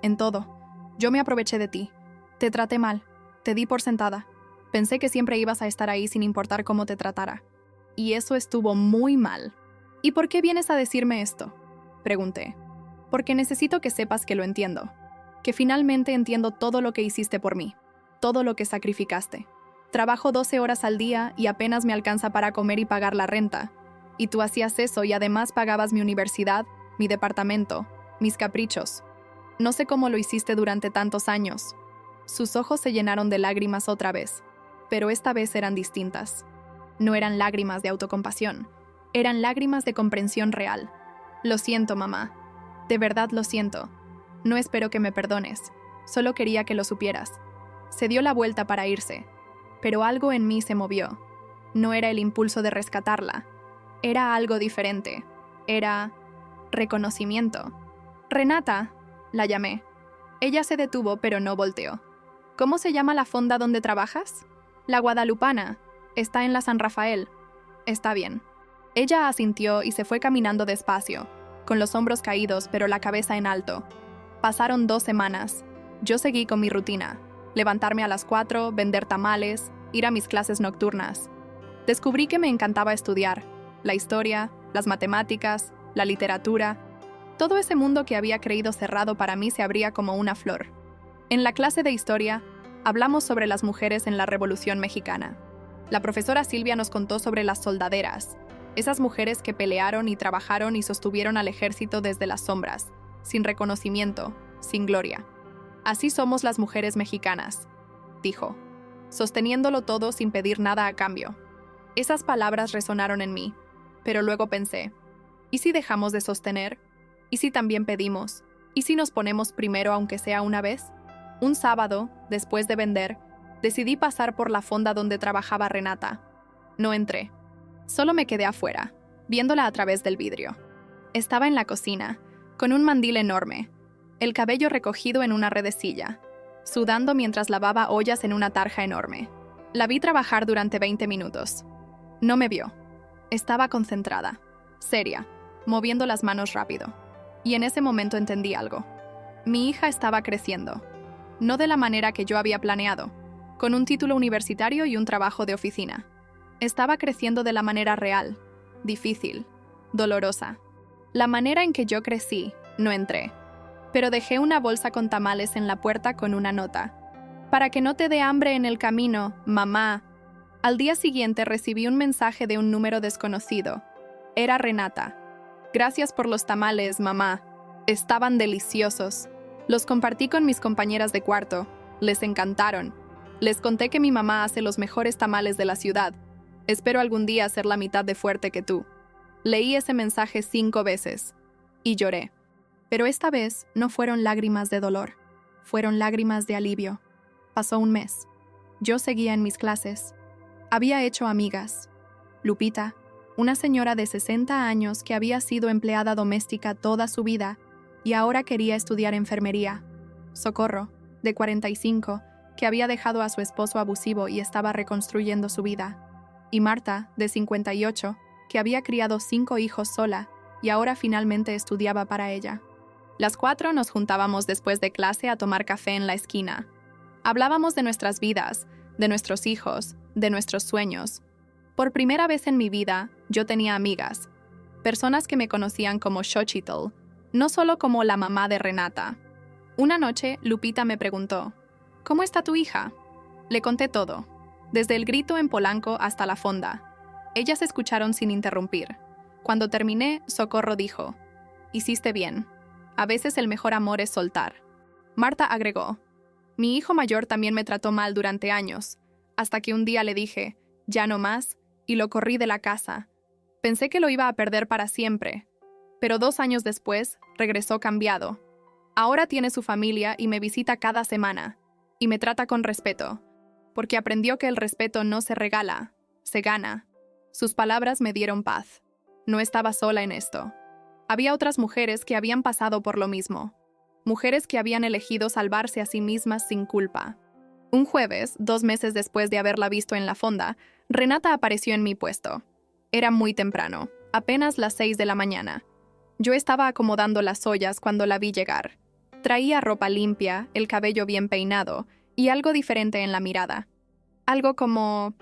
En todo. Yo me aproveché de ti. Te traté mal. Te di por sentada. Pensé que siempre ibas a estar ahí sin importar cómo te tratara. Y eso estuvo muy mal. ¿Y por qué vienes a decirme esto?, pregunté. Porque necesito que sepas que lo entiendo. Que finalmente entiendo todo lo que hiciste por mí. Todo lo que sacrificaste. Trabajo 12 horas al día y apenas me alcanza para comer y pagar la renta. Y tú hacías eso y además pagabas mi universidad, mi departamento, mis caprichos. No sé cómo lo hiciste durante tantos años. Sus ojos se llenaron de lágrimas otra vez, pero esta vez eran distintas. No eran lágrimas de autocompasión, eran lágrimas de comprensión real. Lo siento, mamá. De verdad lo siento. No espero que me perdones. Solo quería que lo supieras. Se dio la vuelta para irse, pero algo en mí se movió. No era el impulso de rescatarla. Era algo diferente. Era reconocimiento. Renata, la llamé. Ella se detuvo, pero no volteó. ¿Cómo se llama la fonda donde trabajas? La Guadalupana. Está en la San Rafael. Está bien. Ella asintió y se fue caminando despacio, con los hombros caídos pero la cabeza en alto. Pasaron 2 semanas. Yo seguí con mi rutina. Levantarme a las 4, vender tamales, ir a mis clases nocturnas. Descubrí que me encantaba estudiar. La historia, las matemáticas, la literatura. Todo ese mundo que había creído cerrado para mí se abría como una flor. En la clase de historia, hablamos sobre las mujeres en la Revolución Mexicana. La profesora Silvia nos contó sobre las soldaderas, esas mujeres que pelearon y trabajaron y sostuvieron al ejército desde las sombras, sin reconocimiento, sin gloria. Así somos las mujeres mexicanas, dijo, sosteniéndolo todo sin pedir nada a cambio. Esas palabras resonaron en mí, pero luego pensé, ¿y si dejamos de sostener? ¿Y si también pedimos? ¿Y si nos ponemos primero aunque sea una vez? Un sábado, después de vender, decidí pasar por la fonda donde trabajaba Renata. No entré. Solo me quedé afuera, viéndola a través del vidrio. Estaba en la cocina, con un mandil enorme, el cabello recogido en una redecilla, sudando mientras lavaba ollas en una tarja enorme. La vi trabajar durante 20 minutos. No me vio. Estaba concentrada, seria, moviendo las manos rápido. Y en ese momento entendí algo. Mi hija estaba creciendo. No de la manera que yo había planeado, con un título universitario y un trabajo de oficina. Estaba creciendo de la manera real, difícil, dolorosa. La manera en que yo crecí, no entré. Pero dejé una bolsa con tamales en la puerta con una nota. Para que no te dé hambre en el camino, mamá. Al día siguiente recibí un mensaje de un número desconocido. Era Renata. Gracias por los tamales, mamá. Estaban deliciosos. Los compartí con mis compañeras de cuarto. Les encantaron. Les conté que mi mamá hace los mejores tamales de la ciudad. Espero algún día ser la mitad de fuerte que tú. Leí ese mensaje 5 veces. Y lloré. Pero esta vez no fueron lágrimas de dolor. Fueron lágrimas de alivio. Pasó un mes. Yo seguía en mis clases. Había hecho amigas. Lupita, una señora de 60 años que había sido empleada doméstica toda su vida y ahora quería estudiar enfermería. Socorro, de 45, que había dejado a su esposo abusivo y estaba reconstruyendo su vida. Y Marta, de 58, que había criado 5 hijos sola y ahora finalmente estudiaba para ella. Las 4 nos juntábamos después de clase a tomar café en la esquina. Hablábamos de nuestras vidas, de nuestros hijos, de nuestros sueños. Por primera vez en mi vida, yo tenía amigas, personas que me conocían como Xochitl, no solo como la mamá de Renata. Una noche, Lupita me preguntó, ¿cómo está tu hija? Le conté todo, desde el grito en Polanco hasta la fonda. Ellas escucharon sin interrumpir. Cuando terminé, Socorro dijo, hiciste bien. A veces el mejor amor es soltar. Marta agregó: mi hijo mayor también me trató mal durante años, hasta que un día le dije, ya no más, y lo corrí de la casa. Pensé que lo iba a perder para siempre, pero 2 años después regresó cambiado. Ahora tiene su familia y me visita cada semana, y me trata con respeto, porque aprendió que el respeto no se regala, se gana. Sus palabras me dieron paz. No estaba sola en esto. Había otras mujeres que habían pasado por lo mismo. Mujeres que habían elegido salvarse a sí mismas sin culpa. Un jueves, 2 meses después de haberla visto en la fonda, Renata apareció en mi puesto. Era muy temprano, apenas las 6 de la mañana. Yo estaba acomodando las ollas cuando la vi llegar. Traía ropa limpia, el cabello bien peinado y algo diferente en la mirada. Algo como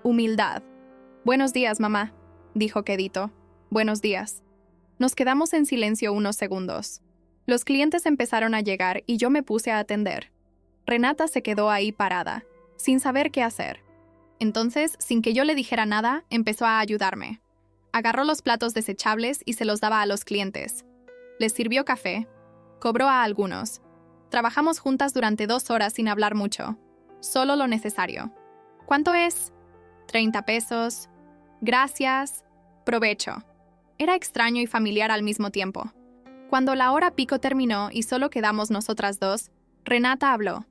humildad. «Buenos días, mamá», dijo quedito. «Buenos días». Nos quedamos en silencio unos segundos. Los clientes empezaron a llegar y yo me puse a atender. Renata se quedó ahí parada, sin saber qué hacer. Entonces, sin que yo le dijera nada, empezó a ayudarme. Agarró los platos desechables y se los daba a los clientes. Les sirvió café. Cobró a algunos. Trabajamos juntas durante 2 horas sin hablar mucho. Solo lo necesario. ¿Cuánto es? 30 pesos. Gracias. Provecho. Era extraño y familiar al mismo tiempo. Cuando la hora pico terminó y solo quedamos nosotras dos, Renata habló.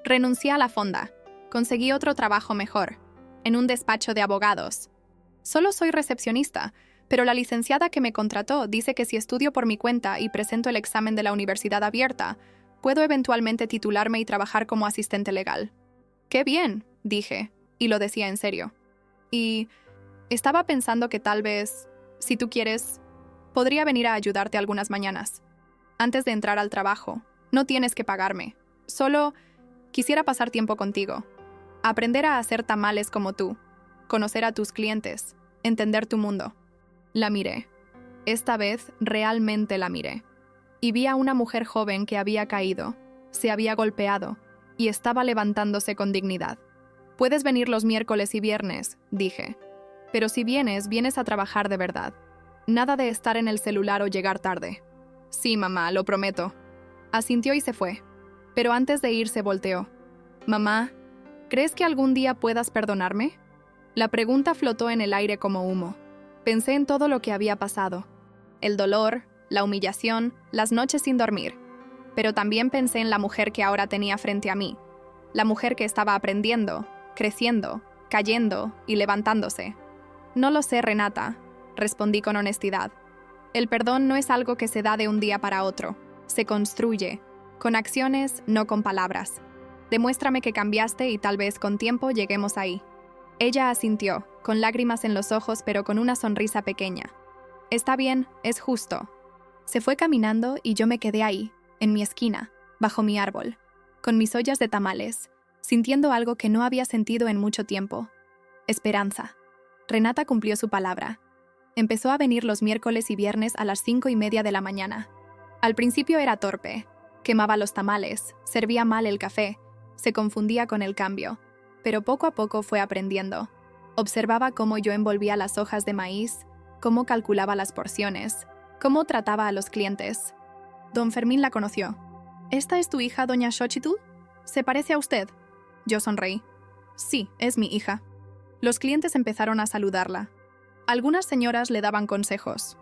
Renuncié a la fonda. Conseguí otro trabajo mejor, en un despacho de abogados. Solo soy recepcionista, pero la licenciada que me contrató dice que si estudio por mi cuenta y presento el examen de la universidad abierta, puedo eventualmente titularme y trabajar como asistente legal. ¡Qué bien!, dije, y lo decía en serio. Y estaba pensando que tal vez, si tú quieres, podría venir a ayudarte algunas mañanas. Antes de entrar al trabajo, no tienes que pagarme. Solo quisiera pasar tiempo contigo. Aprender a hacer tamales como tú. Conocer a tus clientes. Entender tu mundo. La miré. Esta vez realmente la miré. Y vi a una mujer joven que había caído, se había golpeado y estaba levantándose con dignidad. Puedes venir los miércoles y viernes, dije. Pero si vienes, vienes a trabajar de verdad. Nada de estar en el celular o llegar tarde. Sí, mamá, lo prometo. Asintió y se fue. Pero antes de ir se volteó. Mamá, ¿crees que algún día puedas perdonarme? La pregunta flotó en el aire como humo. Pensé en todo lo que había pasado. El dolor, la humillación, las noches sin dormir. Pero también pensé en la mujer que ahora tenía frente a mí. La mujer que estaba aprendiendo, creciendo, cayendo y levantándose. No lo sé, Renata, respondí con honestidad. El perdón no es algo que se da de un día para otro. Se construye, con acciones, no con palabras. Demuéstrame que cambiaste y tal vez con tiempo lleguemos ahí. Ella asintió, con lágrimas en los ojos pero con una sonrisa pequeña. Está bien, es justo. Se fue caminando y yo me quedé ahí, en mi esquina, bajo mi árbol, con mis ollas de tamales, sintiendo algo que no había sentido en mucho tiempo. Esperanza. Renata cumplió su palabra. Empezó a venir los miércoles y viernes a las 5:30 de la mañana. Al principio era torpe. Quemaba los tamales, servía mal el café, se confundía con el cambio. Pero poco a poco fue aprendiendo. Observaba cómo yo envolvía las hojas de maíz, cómo calculaba las porciones, cómo trataba a los clientes. Don Fermín la conoció. ¿Esta es tu hija, doña Xochitl? ¿Se parece a usted? Yo sonreí. Sí, es mi hija. Los clientes empezaron a saludarla. Algunas señoras le daban consejos.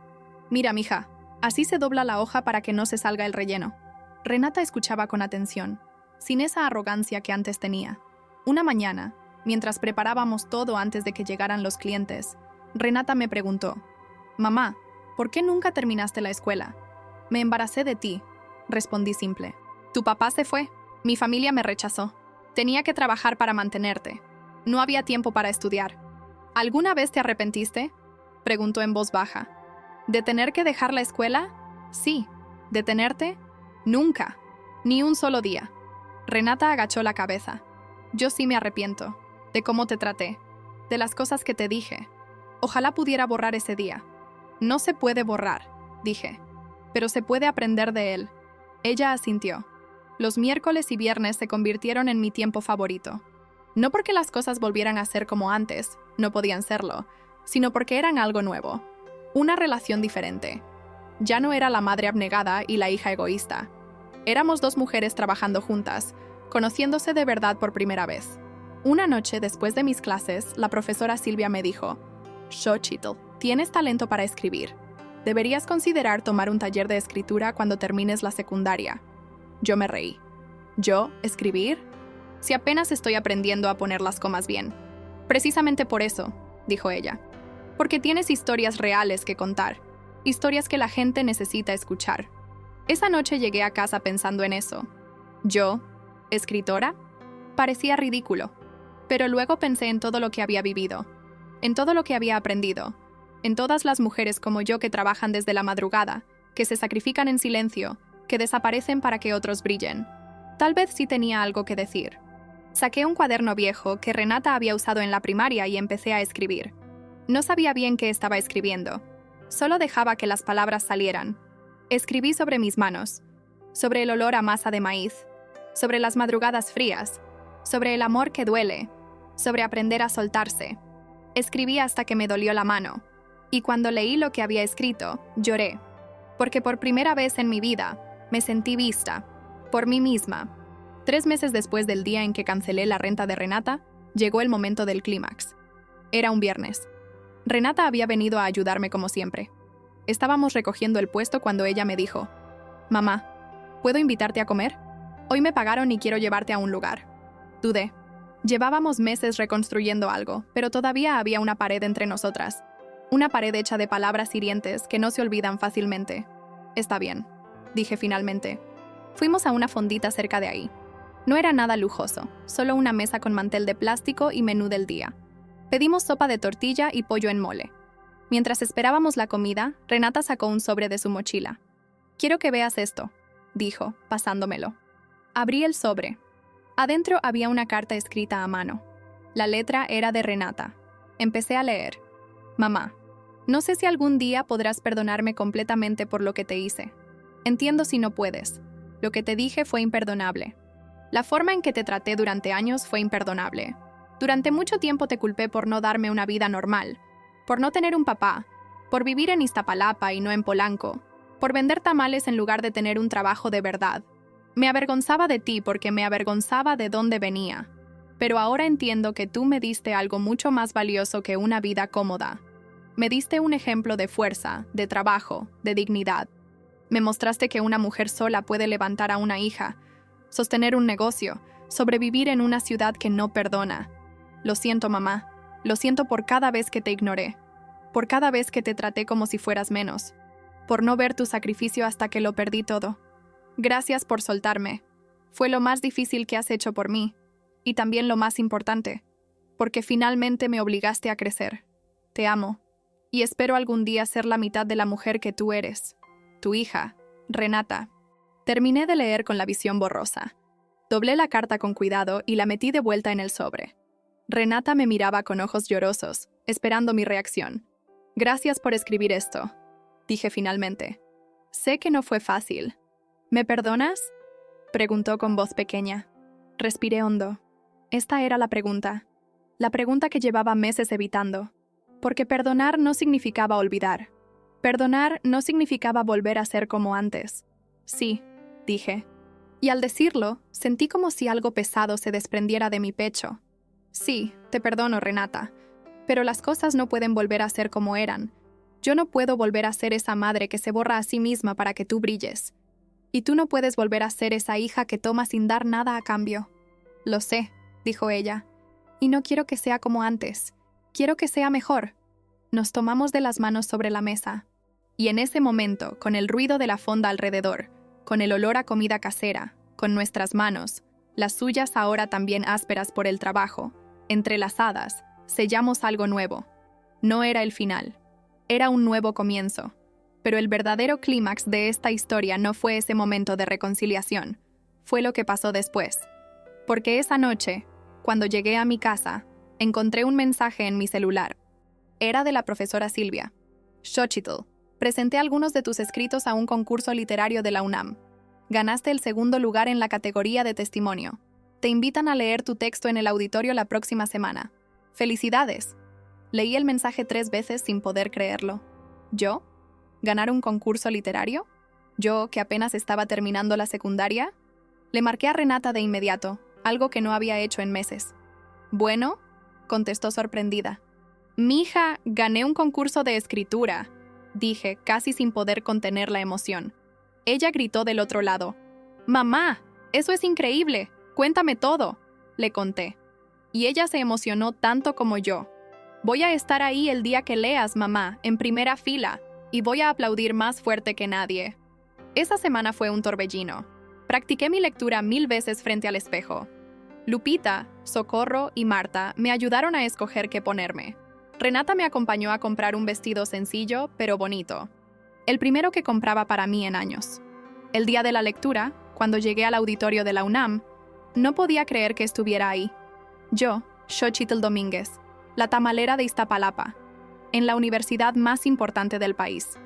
Mira, mija, así se dobla la hoja para que no se salga el relleno. Renata escuchaba con atención, sin esa arrogancia que antes tenía. Una mañana, mientras preparábamos todo antes de que llegaran los clientes, Renata me preguntó, «Mamá, ¿por qué nunca terminaste la escuela?» «Me embaracé de ti», respondí simple. «Tu papá se fue. Mi familia me rechazó. Tenía que trabajar para mantenerte. No había tiempo para estudiar». «¿Alguna vez te arrepentiste?», preguntó en voz baja. «¿De tener que dejar la escuela?» «Sí». «¿De tenerte?» «Nunca. Ni un solo día». Renata agachó la cabeza. «Yo sí me arrepiento. De cómo te traté. De las cosas que te dije. Ojalá pudiera borrar ese día». «No se puede borrar», dije. «Pero se puede aprender de él». Ella asintió. Los miércoles y viernes se convirtieron en mi tiempo favorito. No porque las cosas volvieran a ser como antes, no podían serlo, sino porque eran algo nuevo. Una relación diferente. Ya no era la madre abnegada y la hija egoísta. Éramos dos mujeres trabajando juntas, conociéndose de verdad por primera vez. Una noche después de mis clases, la profesora Silvia me dijo: Xochitl, tienes talento para escribir. Deberías considerar tomar un taller de escritura cuando termines la secundaria. Yo me reí. ¿Yo? ¿Escribir? Si apenas estoy aprendiendo a poner las comas bien. Precisamente por eso, dijo ella. Porque tienes historias reales que contar, historias que la gente necesita escuchar. Esa noche llegué a casa pensando en eso. ¿Yo? ¿Escritora? Parecía ridículo. Pero luego pensé en todo lo que había vivido, en todo lo que había aprendido, en todas las mujeres como yo que trabajan desde la madrugada, que se sacrifican en silencio, que desaparecen para que otros brillen. Tal vez sí tenía algo que decir. Saqué un cuaderno viejo que Renata había usado en la primaria y empecé a escribir. No sabía bien qué estaba escribiendo. Solo dejaba que las palabras salieran. Escribí sobre mis manos, sobre el olor a masa de maíz, sobre las madrugadas frías, sobre el amor que duele, sobre aprender a soltarse. Escribí hasta que me dolió la mano, y cuando leí lo que había escrito, lloré, porque por primera vez en mi vida me sentí vista, por mí misma. 3 meses después del día en que cancelé la renta de Renata, llegó el momento del clímax. Era un viernes. Renata había venido a ayudarme como siempre. Estábamos recogiendo el puesto cuando ella me dijo: «Mamá, ¿puedo invitarte a comer? Hoy me pagaron y quiero llevarte a un lugar». Dudé. Llevábamos meses reconstruyendo algo, pero todavía había una pared entre nosotras. Una pared hecha de palabras hirientes que no se olvidan fácilmente. «Está bien», dije finalmente. Fuimos a una fondita cerca de ahí. No era nada lujoso, solo una mesa con mantel de plástico y menú del día. Pedimos sopa de tortilla y pollo en mole. Mientras esperábamos la comida, Renata sacó un sobre de su mochila. «Quiero que veas esto», dijo, pasándomelo. Abrí el sobre. Adentro había una carta escrita a mano. La letra era de Renata. Empecé a leer. «Mamá, no sé si algún día podrás perdonarme completamente por lo que te hice. Entiendo si no puedes. Lo que te dije fue imperdonable. La forma en que te traté durante años fue imperdonable. Durante mucho tiempo te culpé por no darme una vida normal, por no tener un papá, por vivir en Iztapalapa y no en Polanco, por vender tamales en lugar de tener un trabajo de verdad. Me avergonzaba de ti porque me avergonzaba de dónde venía. Pero ahora entiendo que tú me diste algo mucho más valioso que una vida cómoda. Me diste un ejemplo de fuerza, de trabajo, de dignidad. Me mostraste que una mujer sola puede levantar a una hija, sostener un negocio, sobrevivir en una ciudad que no perdona. Lo siento, mamá. Lo siento por cada vez que te ignoré, por cada vez que te traté como si fueras menos, por no ver tu sacrificio hasta que lo perdí todo. Gracias por soltarme. Fue lo más difícil que has hecho por mí, y también lo más importante, porque finalmente me obligaste a crecer. Te amo, y espero algún día ser la mitad de la mujer que tú eres. Tu hija, Renata». Terminé de leer con la visión borrosa. Doblé la carta con cuidado y la metí de vuelta en el sobre. Renata me miraba con ojos llorosos, esperando mi reacción. «Gracias por escribir esto», dije finalmente. «Sé que no fue fácil». «¿Me perdonas?», preguntó con voz pequeña. Respiré hondo. Esta era la pregunta que llevaba meses evitando. Porque perdonar no significaba olvidar. Perdonar no significaba volver a ser como antes. «Sí», dije. Y al decirlo, sentí como si algo pesado se desprendiera de mi pecho. «Sí, te perdono, Renata. Pero las cosas no pueden volver a ser como eran. Yo no puedo volver a ser esa madre que se borra a sí misma para que tú brilles. Y tú no puedes volver a ser esa hija que toma sin dar nada a cambio». «Lo sé», dijo ella. «Y no quiero que sea como antes. Quiero que sea mejor». Nos tomamos de las manos sobre la mesa. Y en ese momento, con el ruido de la fonda alrededor, con el olor a comida casera, con nuestras manos, las suyas ahora también ásperas por el trabajo, entrelazadas, sellamos algo nuevo. No era el final. Era un nuevo comienzo. Pero el verdadero clímax de esta historia no fue ese momento de reconciliación. Fue lo que pasó después. Porque esa noche, cuando llegué a mi casa, encontré un mensaje en mi celular. Era de la profesora Silvia. «Xochitl, presenté algunos de tus escritos a un concurso literario de la UNAM. Ganaste el 2º lugar en la categoría de testimonio. Te invitan a leer tu texto en el auditorio la próxima semana. ¡Felicidades!». Leí el mensaje 3 veces sin poder creerlo. ¿Yo? ¿Ganar un concurso literario? Yo, que apenas estaba terminando la secundaria, le marqué a Renata de inmediato, algo que no había hecho en meses. «Bueno», contestó sorprendida. «Mija, gané un concurso de escritura», dije, casi sin poder contener la emoción. Ella gritó del otro lado. «Mamá, eso es increíble, cuéntame todo», le conté. Y ella se emocionó tanto como yo. «Voy a estar ahí el día que leas, mamá, en primera fila, y voy a aplaudir más fuerte que nadie». Esa semana fue un torbellino. Practiqué mi lectura 1000 veces frente al espejo. Lupita, Socorro y Marta me ayudaron a escoger qué ponerme. Renata me acompañó a comprar un vestido sencillo, pero bonito. El primero que compraba para mí en años. El día de la lectura, cuando llegué al auditorio de la UNAM, no podía creer que estuviera ahí. Yo, Xochitl Domínguez, la tamalera de Iztapalapa, en la universidad más importante del país.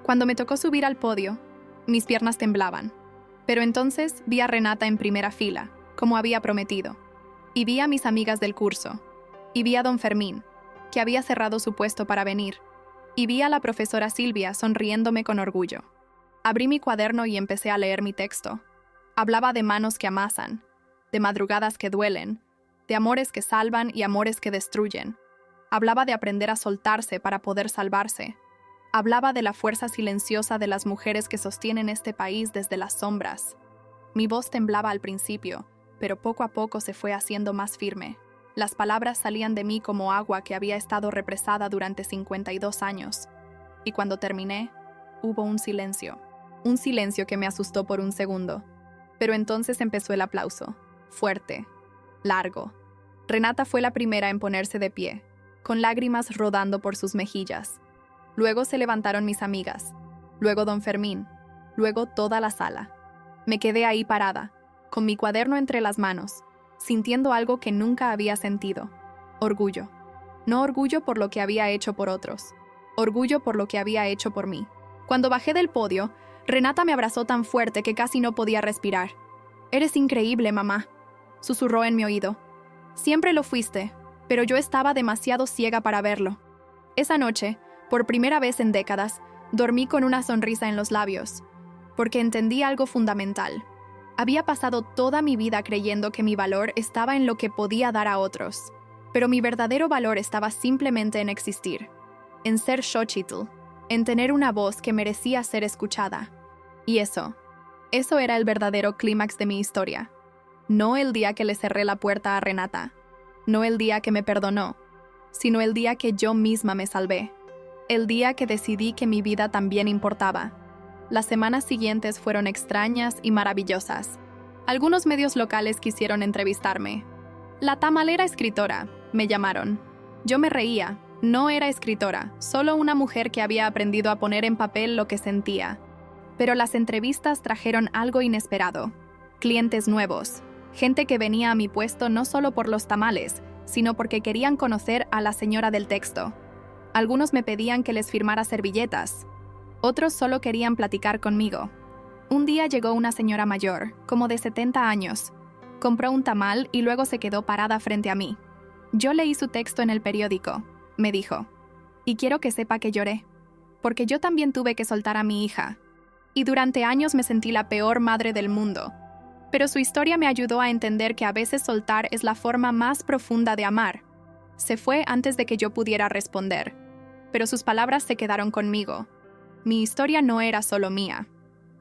Cuando me tocó subir al podio, mis piernas temblaban. Pero entonces vi a Renata en primera fila, como había prometido. Y vi a mis amigas del curso. Y vi a don Fermín, que había cerrado su puesto para venir. Y vi a la profesora Silvia sonriéndome con orgullo. Abrí mi cuaderno y empecé a leer mi texto. Hablaba de manos que amasan, de madrugadas que duelen, de amores que salvan y amores que destruyen. Hablaba de aprender a soltarse para poder salvarse. Hablaba de la fuerza silenciosa de las mujeres que sostienen este país desde las sombras. Mi voz temblaba al principio, pero poco a poco se fue haciendo más firme. Las palabras salían de mí como agua que había estado represada durante 52 años. Y cuando terminé, hubo un silencio que me asustó por un segundo. Pero entonces empezó el aplauso, fuerte, largo. Renata fue la primera en ponerse de pie, con lágrimas rodando por sus mejillas. Luego se levantaron mis amigas, luego don Fermín, luego toda la sala. Me quedé ahí parada, con mi cuaderno entre las manos, sintiendo algo que nunca había sentido. Orgullo. No orgullo por lo que había hecho por otros, orgullo por lo que había hecho por mí. Cuando bajé del podio, Renata me abrazó tan fuerte que casi no podía respirar. «Eres increíble, mamá», susurró en mi oído. «Siempre lo fuiste, pero yo estaba demasiado ciega para verlo». Esa noche, por primera vez en décadas, dormí con una sonrisa en los labios, porque entendí algo fundamental. Había pasado toda mi vida creyendo que mi valor estaba en lo que podía dar a otros, pero mi verdadero valor estaba simplemente en existir, en ser Xochitl, en tener una voz que merecía ser escuchada. Y eso era el verdadero clímax de mi historia. No el día que le cerré la puerta a Renata, no el día que me perdonó, sino el día que yo misma me salvé. El día que decidí que mi vida también importaba. Las semanas siguientes fueron extrañas y maravillosas. Algunos medios locales quisieron entrevistarme. «La tamalera escritora», me llamaron. Yo me reía. No era escritora, solo una mujer que había aprendido a poner en papel lo que sentía. Pero las entrevistas trajeron algo inesperado. Clientes nuevos. Gente que venía a mi puesto no solo por los tamales, sino porque querían conocer a la señora del texto. Algunos me pedían que les firmara servilletas. Otros solo querían platicar conmigo. Un día llegó una señora mayor, como de 70 años. Compró un tamal y luego se quedó parada frente a mí. «Yo leí su texto en el periódico», me dijo. «Y quiero que sepa que lloré, porque yo también tuve que soltar a mi hija. Y durante años me sentí la peor madre del mundo. Pero su historia me ayudó a entender que a veces soltar es la forma más profunda de amar». Se fue antes de que yo pudiera responder, pero sus palabras se quedaron conmigo. Mi historia no era solo mía.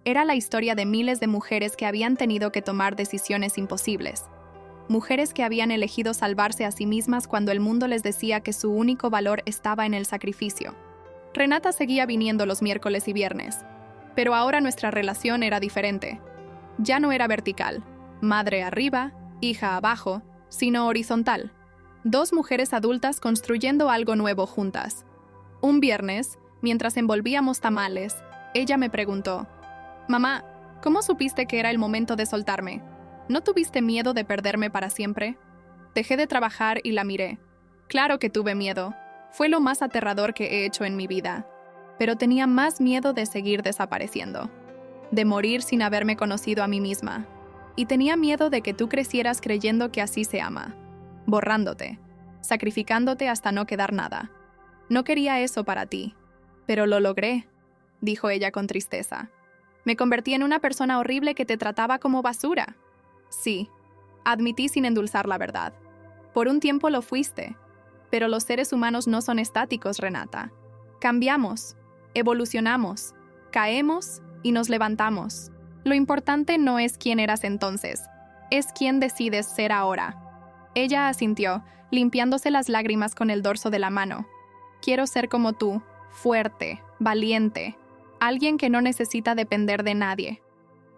Era la historia de miles de mujeres que habían tenido que tomar decisiones imposibles. Mujeres que habían elegido salvarse a sí mismas cuando el mundo les decía que su único valor estaba en el sacrificio. Renata seguía viniendo los miércoles y viernes, pero ahora nuestra relación era diferente. Ya no era vertical, madre arriba, hija abajo, sino horizontal. 2 mujeres adultas construyendo algo nuevo juntas. Un viernes, mientras envolvíamos tamales, ella me preguntó: «Mamá, ¿cómo supiste que era el momento de soltarme? ¿No tuviste miedo de perderme para siempre?» Dejé de trabajar y la miré. Claro que tuve miedo. Fue lo más aterrador que he hecho en mi vida. Pero tenía más miedo de seguir desapareciendo, de morir sin haberme conocido a mí misma. Y tenía miedo de que tú crecieras creyendo que así se ama, borrándote, sacrificándote hasta no quedar nada. No quería eso para ti, pero lo logré», dijo ella con tristeza. Me convertí en una persona horrible que te trataba como basura. Sí, admití sin endulzar la verdad. Por un tiempo lo fuiste. Pero los seres humanos no son estáticos, Renata. Cambiamos, evolucionamos, caemos y nos levantamos. Lo importante no es quién eras entonces, es quién decides ser ahora. Ella asintió, limpiándose las lágrimas con el dorso de la mano. Quiero ser como tú, fuerte, valiente, alguien que no necesita depender de nadie.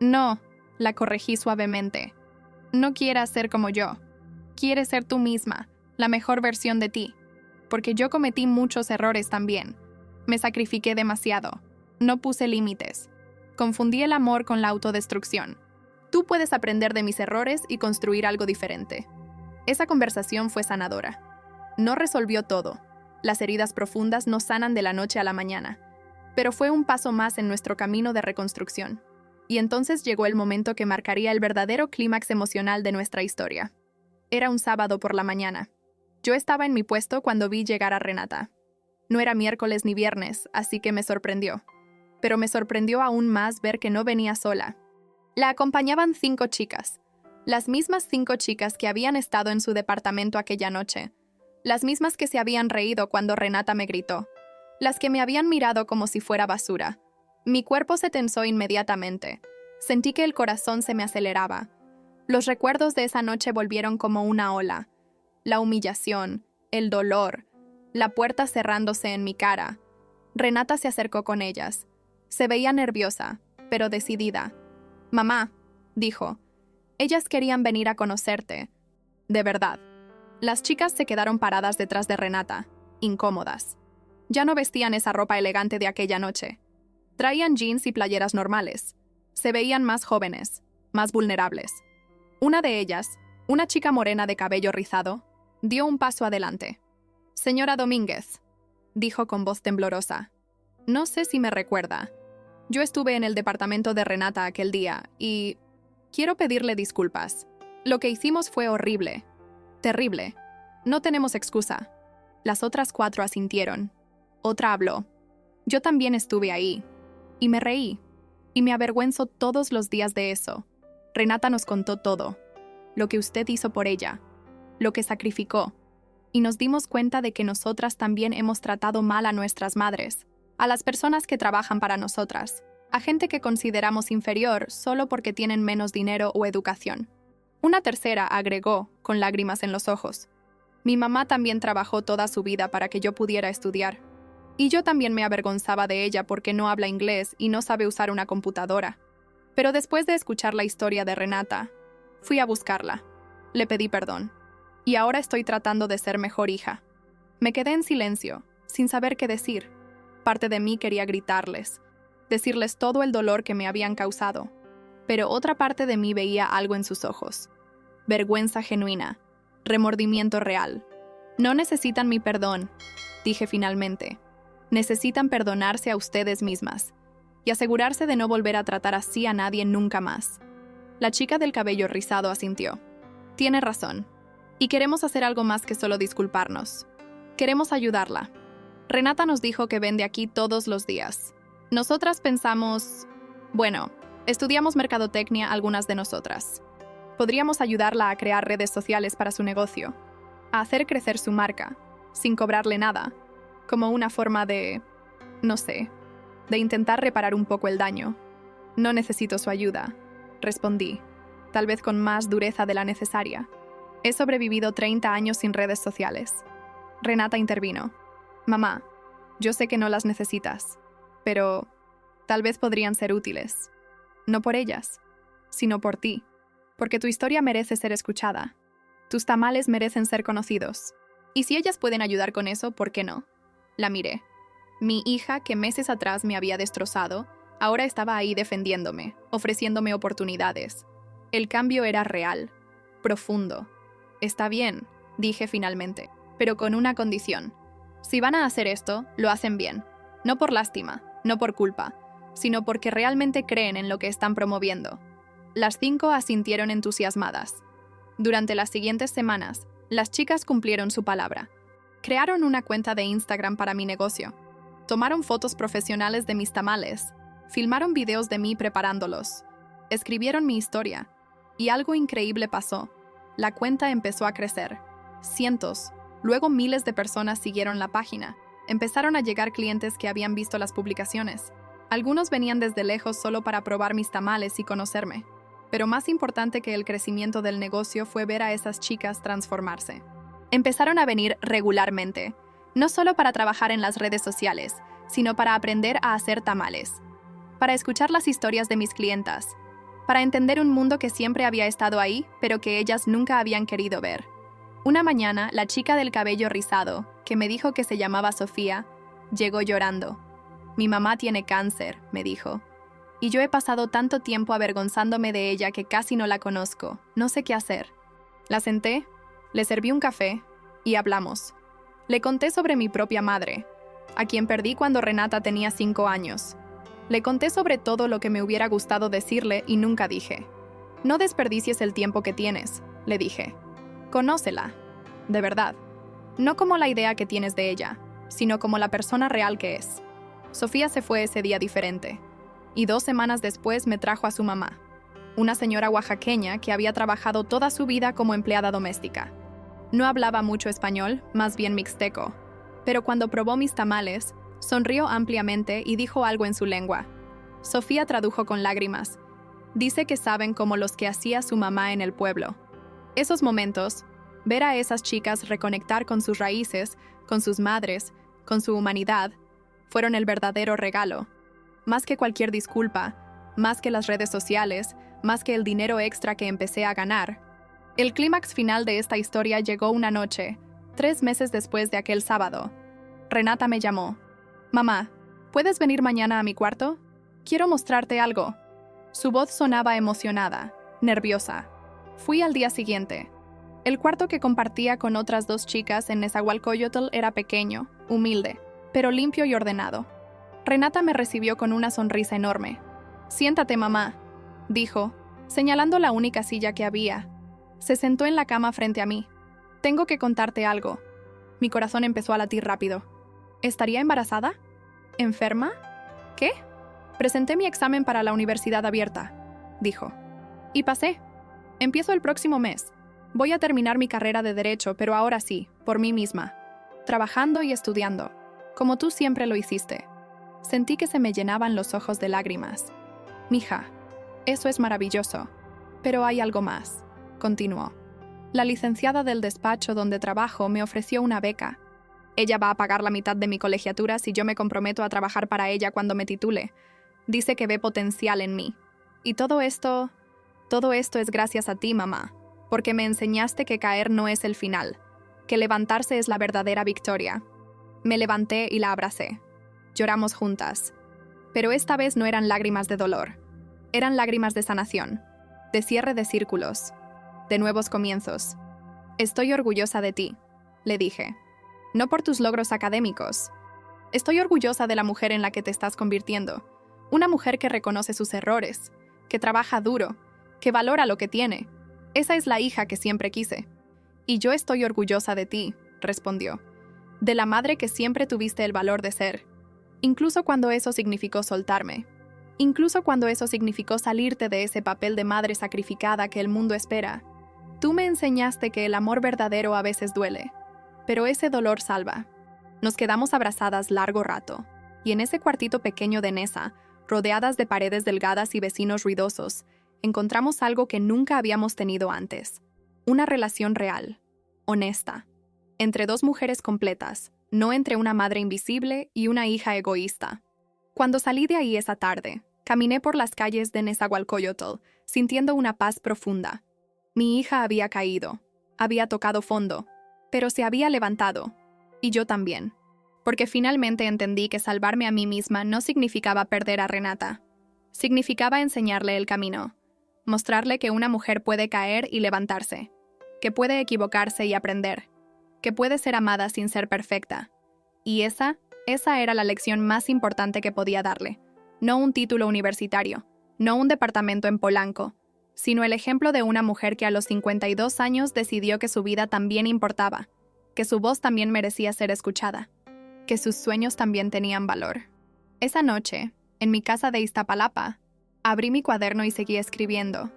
No, la corregí suavemente. No quieras ser como yo. Quieres ser tú misma, la mejor versión de ti. Porque yo cometí muchos errores también. Me sacrifiqué demasiado. No puse límites. Confundí el amor con la autodestrucción. Tú puedes aprender de mis errores y construir algo diferente. Esa conversación fue sanadora. No resolvió todo. Las heridas profundas no sanan de la noche a la mañana. Pero fue un paso más en nuestro camino de reconstrucción. Y entonces llegó el momento que marcaría el verdadero clímax emocional de nuestra historia. Era un sábado por la mañana. Yo estaba en mi puesto cuando vi llegar a Renata. No era miércoles ni viernes, así que me sorprendió. Pero me sorprendió aún más ver que no venía sola. La acompañaban 5 chicas. Las mismas 5 chicas que habían estado en su departamento aquella noche. Las mismas que se habían reído cuando Renata me gritó. Las que me habían mirado como si fuera basura. Mi cuerpo se tensó inmediatamente. Sentí que el corazón se me aceleraba. Los recuerdos de esa noche volvieron como una ola. La humillación, el dolor, la puerta cerrándose en mi cara. Renata se acercó con ellas. Se veía nerviosa, pero decidida. «Mamá», dijo, «ellas querían venir a conocerte. De verdad». Las chicas se quedaron paradas detrás de Renata, incómodas. Ya no vestían esa ropa elegante de aquella noche. Traían jeans y playeras normales. Se veían más jóvenes, más vulnerables. Una de ellas, una chica morena de cabello rizado, dio un paso adelante. «Señora Domínguez», dijo con voz temblorosa. «No sé si me recuerda. Yo estuve en el departamento de Renata aquel día y quiero pedirle disculpas. Lo que hicimos fue horrible. Terrible. No tenemos excusa». Las otras 4 asintieron. Otra habló. «Yo también estuve ahí. Y me reí. Y me avergüenzo todos los días de eso. Renata nos contó todo. Lo que usted hizo por ella. Lo que sacrificó. Y nos dimos cuenta de que nosotras también hemos tratado mal a nuestras madres, a las personas que trabajan para nosotras, a gente que consideramos inferior solo porque tienen menos dinero o educación». Una tercera agregó, con lágrimas en los ojos. «Mi mamá también trabajó toda su vida para que yo pudiera estudiar. Y yo también me avergonzaba de ella porque no habla inglés y no sabe usar una computadora. Pero después de escuchar la historia de Renata, fui a buscarla. Le pedí perdón. Y ahora estoy tratando de ser mejor hija». Me quedé en silencio, sin saber qué decir. Parte de mí quería gritarles, decirles todo el dolor que me habían causado. Pero otra parte de mí veía algo en sus ojos. Vergüenza genuina, remordimiento real. «No necesitan mi perdón», dije finalmente. «Necesitan perdonarse a ustedes mismas y asegurarse de no volver a tratar así a nadie nunca más». La chica del cabello rizado asintió. «Tiene razón. Y queremos hacer algo más que solo disculparnos. Queremos ayudarla. Renata nos dijo que vende aquí todos los días. Nosotras pensamos... Bueno, estudiamos mercadotecnia algunas de nosotras. Podríamos ayudarla a crear redes sociales para su negocio, a hacer crecer su marca, sin cobrarle nada, como una forma de... no sé, de intentar reparar un poco el daño». «No necesito su ayuda», respondí, tal vez con más dureza de la necesaria. «He sobrevivido 30 años sin redes sociales». Renata intervino. «Mamá, yo sé que no las necesitas, pero tal vez podrían ser útiles. No por ellas, sino por ti, porque tu historia merece ser escuchada. Tus tamales merecen ser conocidos. Y si ellas pueden ayudar con eso, ¿por qué no?». La miré. Mi hija, que meses atrás me había destrozado, ahora estaba ahí defendiéndome, ofreciéndome oportunidades. El cambio era real, profundo. «Está bien», dije finalmente, «pero con una condición. Si van a hacer esto, lo hacen bien. No por lástima, no por culpa, sino porque realmente creen en lo que están promoviendo». Las 5 asintieron entusiasmadas. Durante las siguientes semanas, las chicas cumplieron su palabra. Crearon una cuenta de Instagram para mi negocio. Tomaron fotos profesionales de mis tamales. Filmaron videos de mí preparándolos. Escribieron mi historia. Y algo increíble pasó. La cuenta empezó a crecer. Cientos, luego miles de personas siguieron la página. Empezaron a llegar clientes que habían visto las publicaciones. Algunos venían desde lejos solo para probar mis tamales y conocerme. Pero más importante que el crecimiento del negocio fue ver a esas chicas transformarse. Empezaron a venir regularmente, no solo para trabajar en las redes sociales, sino para aprender a hacer tamales, para escuchar las historias de mis clientas, para entender un mundo que siempre había estado ahí, pero que ellas nunca habían querido ver. Una mañana, la chica del cabello rizado, que me dijo que se llamaba Sofía, llegó llorando. «Mi mamá tiene cáncer», me dijo. Y yo he pasado tanto tiempo avergonzándome de ella que casi no la conozco. No sé qué hacer. La senté, le serví un café y hablamos. Le conté sobre mi propia madre, a quien perdí cuando Renata tenía 5 años. Le conté sobre todo lo que me hubiera gustado decirle y nunca dije. «No desperdicies el tiempo que tienes», le dije. «Conócela, de verdad. No como la idea que tienes de ella, sino como la persona real que es». Sofía se fue ese día diferente. Y 2 semanas después me trajo a su mamá, una señora oaxaqueña que había trabajado toda su vida como empleada doméstica. No hablaba mucho español, más bien mixteco, pero cuando probó mis tamales, sonrió ampliamente y dijo algo en su lengua. Sofía tradujo con lágrimas. Dice que saben como los que hacía su mamá en el pueblo. Esos momentos, ver a esas chicas reconectar con sus raíces, con sus madres, con su humanidad, fueron el verdadero regalo. Más que cualquier disculpa, más que las redes sociales, más que el dinero extra que empecé a ganar. El clímax final de esta historia llegó una noche, 3 meses después de aquel sábado. Renata me llamó. «Mamá, ¿puedes venir mañana a mi cuarto? Quiero mostrarte algo». Su voz sonaba emocionada, nerviosa. Fui al día siguiente. El cuarto que compartía con otras 2 chicas en Nezahualcóyotl era pequeño, humilde, pero limpio y ordenado. Renata me recibió con una sonrisa enorme. «Siéntate, mamá», dijo, señalando la única silla que había. Se sentó en la cama frente a mí. «Tengo que contarte algo». Mi corazón empezó a latir rápido. ¿Estaría embarazada? ¿Enferma? ¿Qué? Presenté mi examen para la universidad abierta, dijo. Y pasé. Empiezo el próximo mes. Voy a terminar mi carrera de Derecho, pero ahora sí, por mí misma. Trabajando y estudiando, como tú siempre lo hiciste. Sentí que se me llenaban los ojos de lágrimas. «Mija, eso es maravilloso. Pero hay algo más», continuó. «La licenciada del despacho donde trabajo me ofreció una beca. Ella va a pagar la mitad de mi colegiatura si yo me comprometo a trabajar para ella cuando me titule. Dice que ve potencial en mí. Y todo esto es gracias a ti, mamá, porque me enseñaste que caer no es el final, que levantarse es la verdadera victoria». Me levanté y la abracé. Lloramos juntas. Pero esta vez no eran lágrimas de dolor. Eran lágrimas de sanación, de cierre de círculos, de nuevos comienzos. «Estoy orgullosa de ti», le dije. «No por tus logros académicos. Estoy orgullosa de la mujer en la que te estás convirtiendo. Una mujer que reconoce sus errores, que trabaja duro, que valora lo que tiene. Esa es la hija que siempre quise». «Y yo estoy orgullosa de ti», respondió. «De la madre que siempre tuviste el valor de ser. Incluso cuando eso significó soltarme. Incluso cuando eso significó salirte de ese papel de madre sacrificada que el mundo espera. Tú me enseñaste que el amor verdadero a veces duele, pero ese dolor salva». Nos quedamos abrazadas largo rato, y en ese cuartito pequeño de Neza, rodeadas de paredes delgadas y vecinos ruidosos, encontramos algo que nunca habíamos tenido antes. Una relación real, honesta, entre 2 mujeres completas, no entre una madre invisible y una hija egoísta. Cuando salí de ahí esa tarde, caminé por las calles de Nezahualcóyotl, sintiendo una paz profunda. Mi hija había caído, había tocado fondo, pero se había levantado, y yo también, porque finalmente entendí que salvarme a mí misma no significaba perder a Renata. Significaba enseñarle el camino, mostrarle que una mujer puede caer y levantarse, que puede equivocarse y aprender, que puede ser amada sin ser perfecta. Y esa era la lección más importante que podía darle. No un título universitario, no un departamento en Polanco, sino el ejemplo de una mujer que a los 52 años decidió que su vida también importaba, que su voz también merecía ser escuchada, que sus sueños también tenían valor. Esa noche, en mi casa de Iztapalapa, abrí mi cuaderno y seguí escribiendo,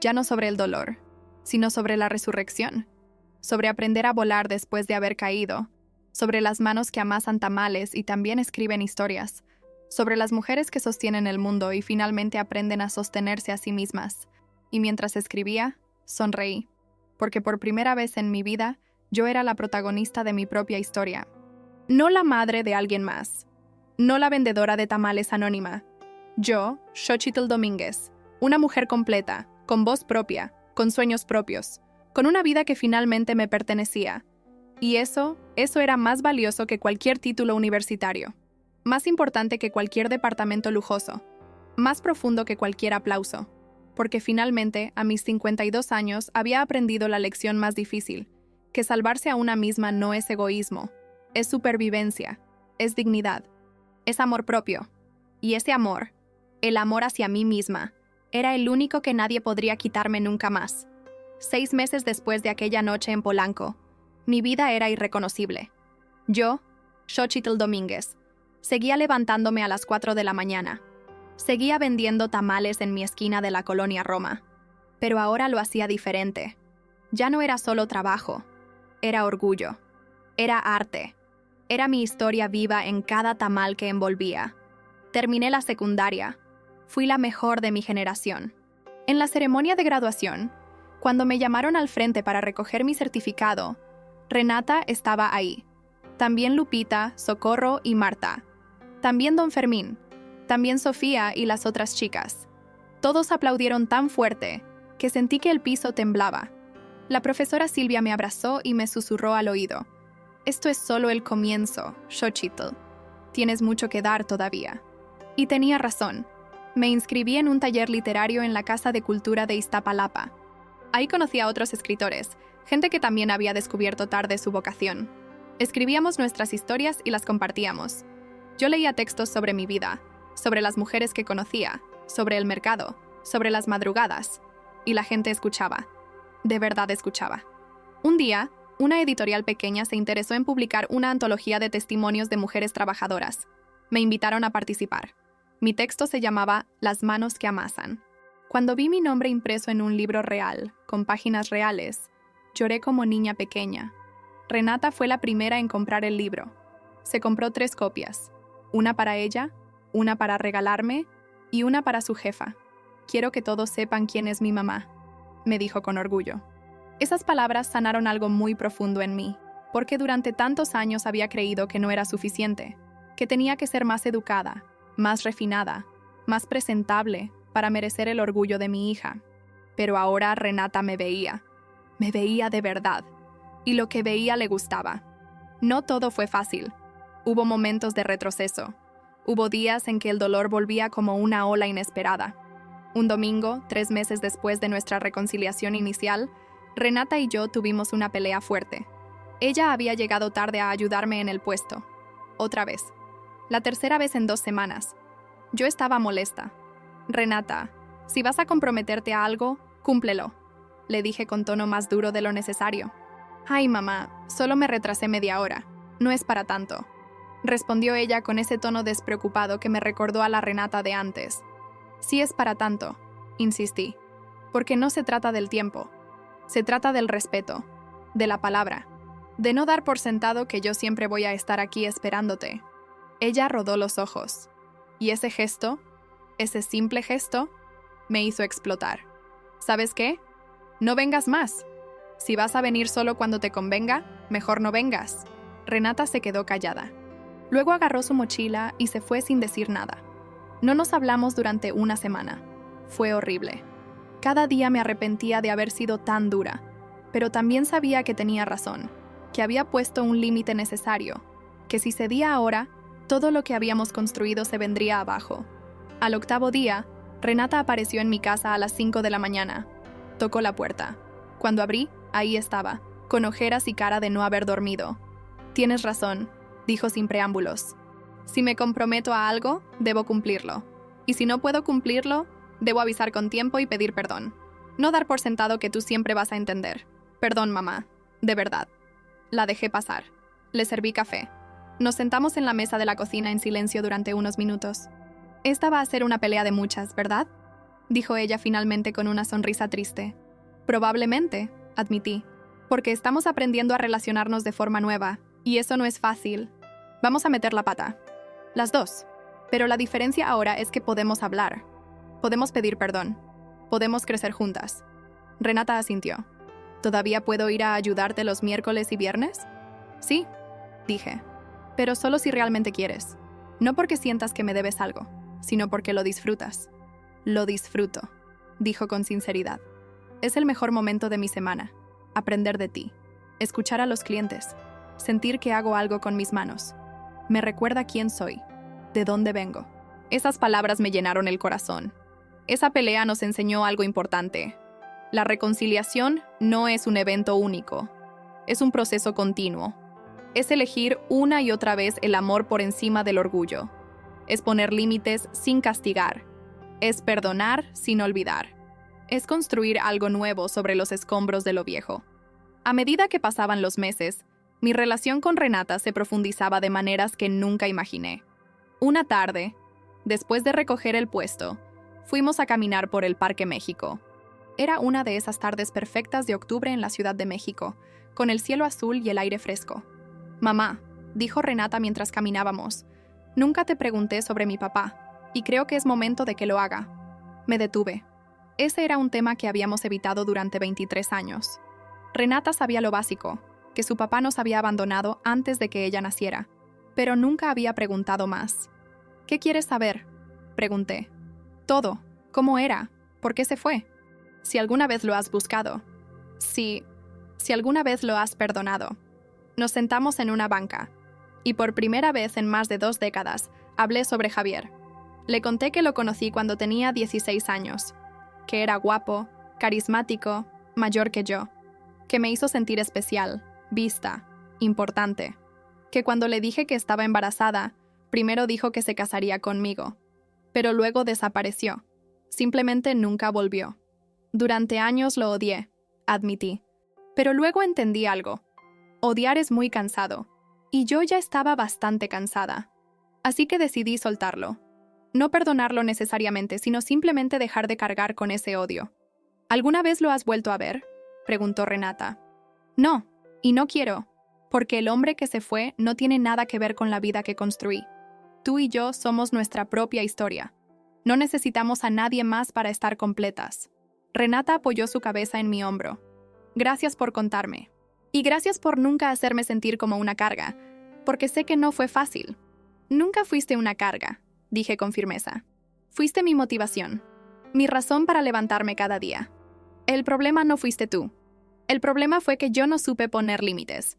ya no sobre el dolor, sino sobre la resurrección, sobre aprender a volar después de haber caído, sobre las manos que amasan tamales y también escriben historias, sobre las mujeres que sostienen el mundo y finalmente aprenden a sostenerse a sí mismas. Y mientras escribía, sonreí, porque por primera vez en mi vida yo era la protagonista de mi propia historia. No la madre de alguien más, no la vendedora de tamales anónima. Yo, Xochitl Domínguez, una mujer completa, con voz propia, con sueños propios, con una vida que finalmente me pertenecía. Y eso era más valioso que cualquier título universitario, más importante que cualquier departamento lujoso, más profundo que cualquier aplauso, porque finalmente, a mis 52 años, había aprendido la lección más difícil, que salvarse a una misma no es egoísmo, es supervivencia, es dignidad, es amor propio. Y ese amor, el amor hacia mí misma, era el único que nadie podría quitarme nunca más. 6 meses después de aquella noche en Polanco, mi vida era irreconocible. Yo, Xochitl Domínguez, seguía levantándome a las 4 de la mañana. Seguía vendiendo tamales en mi esquina de la colonia Roma. Pero ahora lo hacía diferente. Ya no era solo trabajo. Era orgullo. Era arte. Era mi historia viva en cada tamal que envolvía. Terminé la secundaria. Fui la mejor de mi generación. En la ceremonia de graduación, cuando me llamaron al frente para recoger mi certificado, Renata estaba ahí. También Lupita, Socorro y Marta. También Don Fermín. También Sofía y las otras chicas. Todos aplaudieron tan fuerte que sentí que el piso temblaba. La profesora Silvia me abrazó y me susurró al oído. Esto es solo el comienzo, Xochitl. Tienes mucho que dar todavía. Y tenía razón. Me inscribí en un taller literario en la Casa de Cultura de Iztapalapa. Ahí conocí a otros escritores, gente que también había descubierto tarde su vocación. Escribíamos nuestras historias y las compartíamos. Yo leía textos sobre mi vida, sobre las mujeres que conocía, sobre el mercado, sobre las madrugadas. Y la gente escuchaba. De verdad escuchaba. Un día, una editorial pequeña se interesó en publicar una antología de testimonios de mujeres trabajadoras. Me invitaron a participar. Mi texto se llamaba Las manos que amasan. Cuando vi mi nombre impreso en un libro real, con páginas reales, lloré como niña pequeña. Renata fue la primera en comprar el libro. Se compró 3 copias. Una para ella, una para regalarme y una para su jefa. Quiero que todos sepan quién es mi mamá, me dijo con orgullo. Esas palabras sanaron algo muy profundo en mí, porque durante tantos años había creído que no era suficiente, que tenía que ser más educada, más refinada, más presentable para merecer el orgullo de mi hija. Pero ahora Renata me veía de verdad, y lo que veía le gustaba. No todo fue fácil. Hubo momentos de retroceso. Hubo días en que el dolor volvía como una ola inesperada. Un domingo, 3 meses después de nuestra reconciliación inicial, Renata y yo tuvimos una pelea fuerte. Ella había llegado tarde a ayudarme en el puesto. Otra vez. La tercera vez en 2 semanas. Yo estaba molesta. Renata, si vas a comprometerte a algo, cúmplelo, le dije con tono más duro de lo necesario. Ay, mamá, solo me retrasé media hora. No es para tanto, respondió ella con ese tono despreocupado que me recordó a la Renata de antes. Sí es para tanto, insistí, porque no se trata del tiempo. Se trata del respeto, de la palabra, de no dar por sentado que yo siempre voy a estar aquí esperándote. Ella rodó los ojos, y ese gesto, ese simple gesto, me hizo explotar. ¿Sabes qué? No vengas más. Si vas a venir solo cuando te convenga, mejor no vengas. Renata se quedó callada. Luego agarró su mochila y se fue sin decir nada. No nos hablamos durante 1 semana. Fue horrible. Cada día me arrepentía de haber sido tan dura, pero también sabía que tenía razón, que había puesto un límite necesario, que si cedía ahora, todo lo que habíamos construido se vendría abajo. Al 8º día, Renata apareció en mi casa a las 5 de la mañana. Tocó la puerta. Cuando abrí, ahí estaba, con ojeras y cara de no haber dormido. Tienes razón, dijo sin preámbulos. Si me comprometo a algo, debo cumplirlo. Y si no puedo cumplirlo, debo avisar con tiempo y pedir perdón. No dar por sentado que tú siempre vas a entender. Perdón, mamá. De verdad. La dejé pasar. Le serví café. Nos sentamos en la mesa de la cocina en silencio durante unos minutos. Esta va a ser una pelea de muchas, ¿verdad? Dijo ella finalmente con una sonrisa triste. Probablemente, admití, porque estamos aprendiendo a relacionarnos de forma nueva, y eso no es fácil. Vamos a meter la pata. Las dos. Pero la diferencia ahora es que podemos hablar. Podemos pedir perdón. Podemos crecer juntas. Renata asintió. ¿Todavía puedo ir a ayudarte los miércoles y viernes? Sí, dije. Pero solo si realmente quieres. No porque sientas que me debes algo, sino porque lo disfrutas. Lo disfruto, dijo con sinceridad. Es el mejor momento de mi semana. Aprender de ti. Escuchar a los clientes. Sentir que hago algo con mis manos. Me recuerda quién soy. De dónde vengo. Esas palabras me llenaron el corazón. Esa pelea nos enseñó algo importante. La reconciliación no es un evento único. Es un proceso continuo. Es elegir una y otra vez el amor por encima del orgullo. Es poner límites sin castigar. Es perdonar sin olvidar. Es construir algo nuevo sobre los escombros de lo viejo. A medida que pasaban los meses, mi relación con Renata se profundizaba de maneras que nunca imaginé. Una tarde, después de recoger el puesto, fuimos a caminar por el Parque México. Era una de esas tardes perfectas de octubre en la Ciudad de México, con el cielo azul y el aire fresco. «Mamá», dijo Renata mientras caminábamos, «nunca te pregunté sobre mi papá, y creo que es momento de que lo haga». Me detuve. Ese era un tema que habíamos evitado durante 23 años. Renata sabía lo básico, que su papá nos había abandonado antes de que ella naciera, pero nunca había preguntado más. «¿Qué quieres saber?», pregunté. «Todo. ¿Cómo era? ¿Por qué se fue? Si alguna vez lo has buscado. Si alguna vez lo has perdonado». Nos sentamos en una banca, y por primera vez en más de 2 décadas, hablé sobre Javier. Le conté que lo conocí cuando tenía 16 años, que era guapo, carismático, mayor que yo, que me hizo sentir especial, vista, importante, que cuando le dije que estaba embarazada, primero dijo que se casaría conmigo, pero luego desapareció. Simplemente nunca volvió. Durante años lo odié, admití, pero luego entendí algo. Odiar es muy cansado, y yo ya estaba bastante cansada. Así que decidí soltarlo. No perdonarlo necesariamente, sino simplemente dejar de cargar con ese odio. ¿Alguna vez lo has vuelto a ver?, preguntó Renata. No, y no quiero, porque el hombre que se fue no tiene nada que ver con la vida que construí. Tú y yo somos nuestra propia historia. No necesitamos a nadie más para estar completas. Renata apoyó su cabeza en mi hombro. Gracias por contarme. Y gracias por nunca hacerme sentir como una carga, porque sé que no fue fácil. Nunca fuiste una carga, dije con firmeza. Fuiste mi motivación, mi razón para levantarme cada día. El problema no fuiste tú. El problema fue que yo no supe poner límites.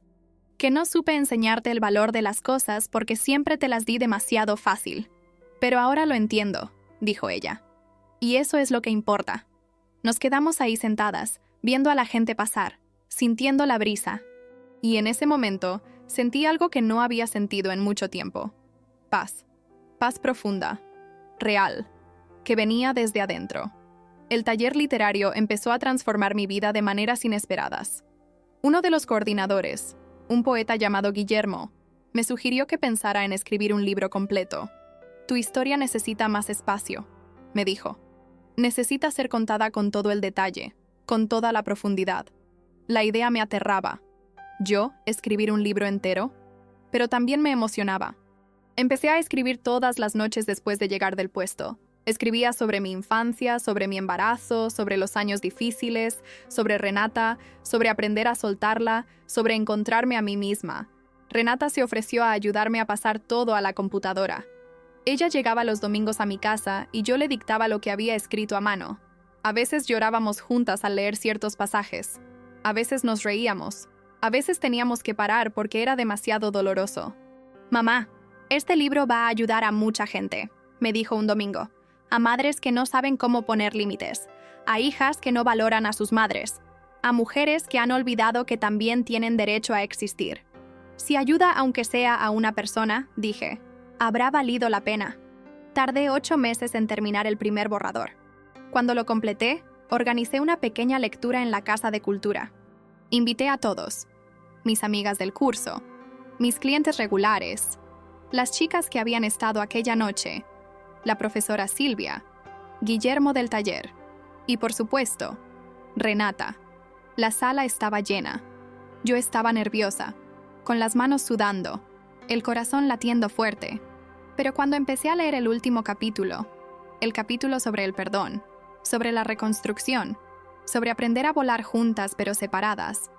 Que no supe enseñarte el valor de las cosas porque siempre te las di demasiado fácil. Pero ahora lo entiendo, dijo ella. Y eso es lo que importa. Nos quedamos ahí sentadas, viendo a la gente pasar, sintiendo la brisa. Y en ese momento, sentí algo que no había sentido en mucho tiempo. Paz. Paz profunda. Real. Que venía desde adentro. El taller literario empezó a transformar mi vida de maneras inesperadas. Uno de los coordinadores, un poeta llamado Guillermo, me sugirió que pensara en escribir un libro completo. Tu historia necesita más espacio, me dijo. Necesita ser contada con todo el detalle, con toda la profundidad. La idea me aterraba. ¿Yo escribir un libro entero? Pero también me emocionaba. Empecé a escribir todas las noches después de llegar del puesto. Escribía sobre mi infancia, sobre mi embarazo, sobre los años difíciles, sobre Renata, sobre aprender a soltarla, sobre encontrarme a mí misma. Renata se ofreció a ayudarme a pasar todo a la computadora. Ella llegaba los domingos a mi casa y yo le dictaba lo que había escrito a mano. A veces llorábamos juntas al leer ciertos pasajes. A veces nos reíamos. A veces teníamos que parar porque era demasiado doloroso. «Mamá, este libro va a ayudar a mucha gente», me dijo un domingo. A madres que no saben cómo poner límites, a hijas que no valoran a sus madres, a mujeres que han olvidado que también tienen derecho a existir. Si ayuda aunque sea a una persona, dije, habrá valido la pena. Tardé 8 meses en terminar el primer borrador. Cuando lo completé, organicé una pequeña lectura en la Casa de Cultura. Invité a todos, mis amigas del curso, mis clientes regulares, las chicas que habían estado aquella noche, la profesora Silvia, Guillermo del taller y, por supuesto, Renata. La sala estaba llena. Yo estaba nerviosa, con las manos sudando, el corazón latiendo fuerte. Pero cuando empecé a leer el último capítulo, el capítulo sobre el perdón, sobre la reconstrucción, sobre aprender a volar juntas pero separadas,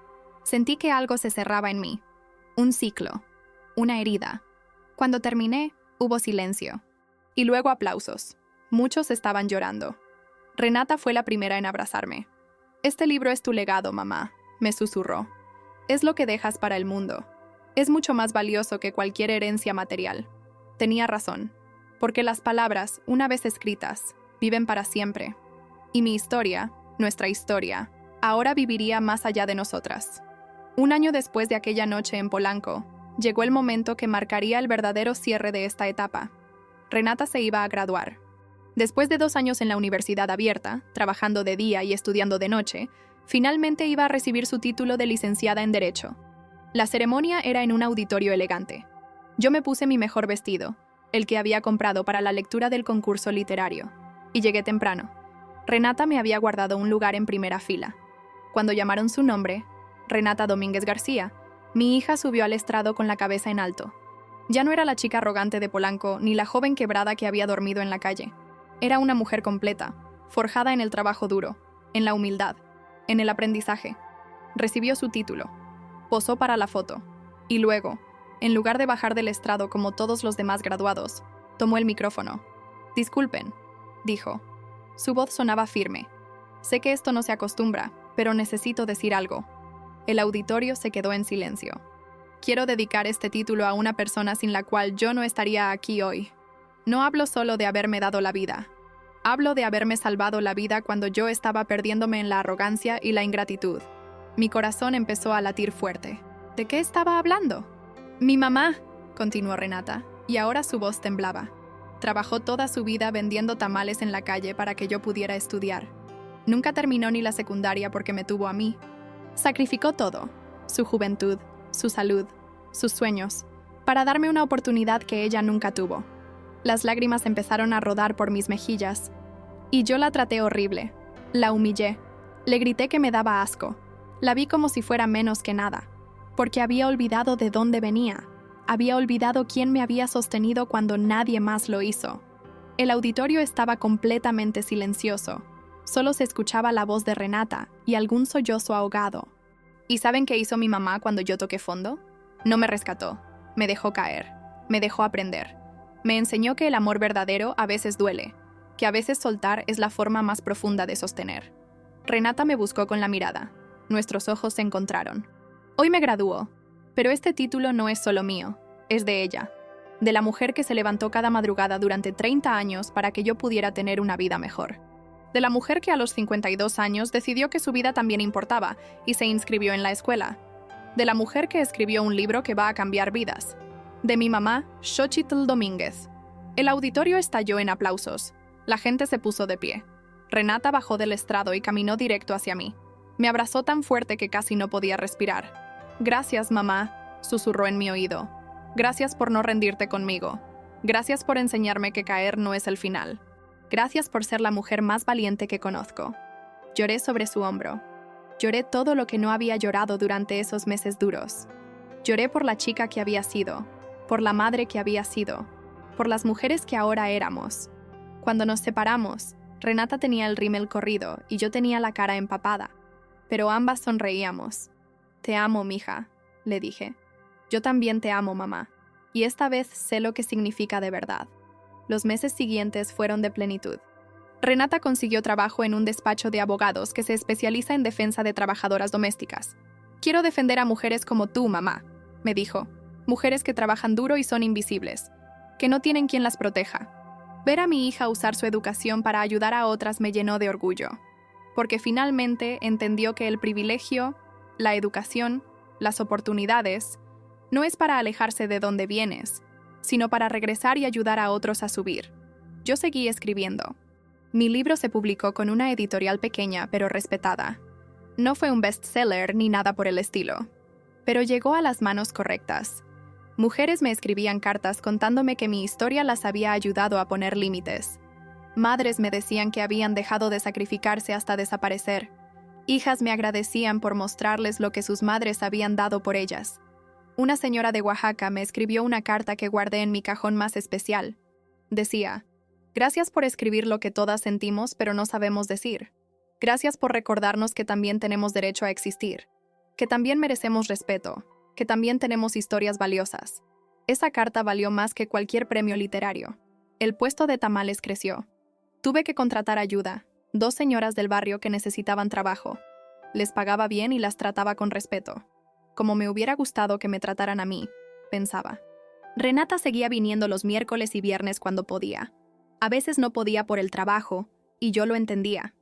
sentí que algo se cerraba en mí. Un ciclo, una herida. Cuando terminé, hubo silencio. Y luego aplausos. Muchos estaban llorando. Renata fue la primera en abrazarme. «Este libro es tu legado, mamá», me susurró. «Es lo que dejas para el mundo. Es mucho más valioso que cualquier herencia material». Tenía razón, porque las palabras, una vez escritas, viven para siempre. Y mi historia, nuestra historia, ahora viviría más allá de nosotras. Un año después de aquella noche en Polanco, llegó el momento que marcaría el verdadero cierre de esta etapa. Renata se iba a graduar. Después de 2 años en la universidad abierta, trabajando de día y estudiando de noche, finalmente iba a recibir su título de licenciada en Derecho. La ceremonia era en un auditorio elegante. Yo me puse mi mejor vestido, el que había comprado para la lectura del concurso literario, y llegué temprano. Renata me había guardado un lugar en primera fila. Cuando llamaron su nombre, Renata Domínguez García, mi hija subió al estrado con la cabeza en alto. Ya no era la chica arrogante de Polanco ni la joven quebrada que había dormido en la calle. Era una mujer completa, forjada en el trabajo duro, en la humildad, en el aprendizaje. Recibió su título, posó para la foto, y luego, en lugar de bajar del estrado como todos los demás graduados, tomó el micrófono. «Disculpen», dijo. Su voz sonaba firme. «Sé que esto no se acostumbra, pero necesito decir algo». El auditorio se quedó en silencio. «Quiero dedicar este título a una persona sin la cual yo no estaría aquí hoy. No hablo solo de haberme dado la vida. Hablo de haberme salvado la vida cuando yo estaba perdiéndome en la arrogancia y la ingratitud». Mi corazón empezó a latir fuerte. ¿De qué estaba hablando? «Mi mamá», continuó Renata, y ahora su voz temblaba. «Trabajó toda su vida vendiendo tamales en la calle para que yo pudiera estudiar. Nunca terminó ni la secundaria porque me tuvo a mí. Sacrificó todo, su juventud, su salud, sus sueños, para darme una oportunidad que ella nunca tuvo. Las lágrimas empezaron a rodar por mis mejillas. Y yo la traté horrible. La humillé. Le grité que me daba asco. La vi como si fuera menos que nada, porque había olvidado de dónde venía. Había olvidado quién me había sostenido cuando nadie más lo hizo. El auditorio estaba completamente silencioso. Solo se escuchaba la voz de Renata y algún sollozo ahogado. ¿Y saben qué hizo mi mamá cuando yo toqué fondo? No me rescató. Me dejó caer. Me dejó aprender. Me enseñó que el amor verdadero a veces duele, que a veces soltar es la forma más profunda de sostener. Renata me buscó con la mirada. Nuestros ojos se encontraron. Hoy me gradúo, pero este título no es solo mío, es de ella, de la mujer que se levantó cada madrugada durante 30 años para que yo pudiera tener una vida mejor. De la mujer que a los 52 años decidió que su vida también importaba y se inscribió en la escuela. De la mujer que escribió un libro que va a cambiar vidas. De mi mamá, Xochitl Domínguez. El auditorio estalló en aplausos. La gente se puso de pie. Renata bajó del estrado y caminó directo hacia mí. Me abrazó tan fuerte que casi no podía respirar. «Gracias, mamá», susurró en mi oído. «Gracias por no rendirte conmigo. Gracias por enseñarme que caer no es el final. Gracias por ser la mujer más valiente que conozco». Lloré sobre su hombro. Lloré todo lo que no había llorado durante esos meses duros. Lloré por la chica que había sido, por la madre que había sido, por las mujeres que ahora éramos. Cuando nos separamos, Renata tenía el rímel corrido y yo tenía la cara empapada, pero ambas sonreíamos. «Te amo, mija», le dije. «Yo también te amo, mamá, y esta vez sé lo que significa de verdad». Los meses siguientes fueron de plenitud. Renata consiguió trabajo en un despacho de abogados que se especializa en defensa de trabajadoras domésticas. «Quiero defender a mujeres como tú, mamá», me dijo. «Mujeres que trabajan duro y son invisibles, que no tienen quien las proteja». Ver a mi hija usar su educación para ayudar a otras me llenó de orgullo, porque finalmente entendió que el privilegio, la educación, las oportunidades, no es para alejarse de donde vienes, sino para regresar y ayudar a otros a subir. Yo seguí escribiendo. Mi libro se publicó con una editorial pequeña pero respetada. No fue un bestseller ni nada por el estilo, pero llegó a las manos correctas. Mujeres me escribían cartas contándome que mi historia las había ayudado a poner límites. Madres me decían que habían dejado de sacrificarse hasta desaparecer. Hijas me agradecían por mostrarles lo que sus madres habían dado por ellas. Una señora de Oaxaca me escribió una carta que guardé en mi cajón más especial. Decía: gracias por escribir lo que todas sentimos pero no sabemos decir. Gracias por recordarnos que también tenemos derecho a existir, que también merecemos respeto, que también tenemos historias valiosas. Esa carta valió más que cualquier premio literario. El puesto de tamales creció. Tuve que contratar ayuda, 2 señoras del barrio que necesitaban trabajo. Les pagaba bien y las trataba con respeto. Como me hubiera gustado que me trataran a mí, pensaba. Renata seguía viniendo los miércoles y viernes cuando podía. A veces no podía por el trabajo, y yo lo entendía.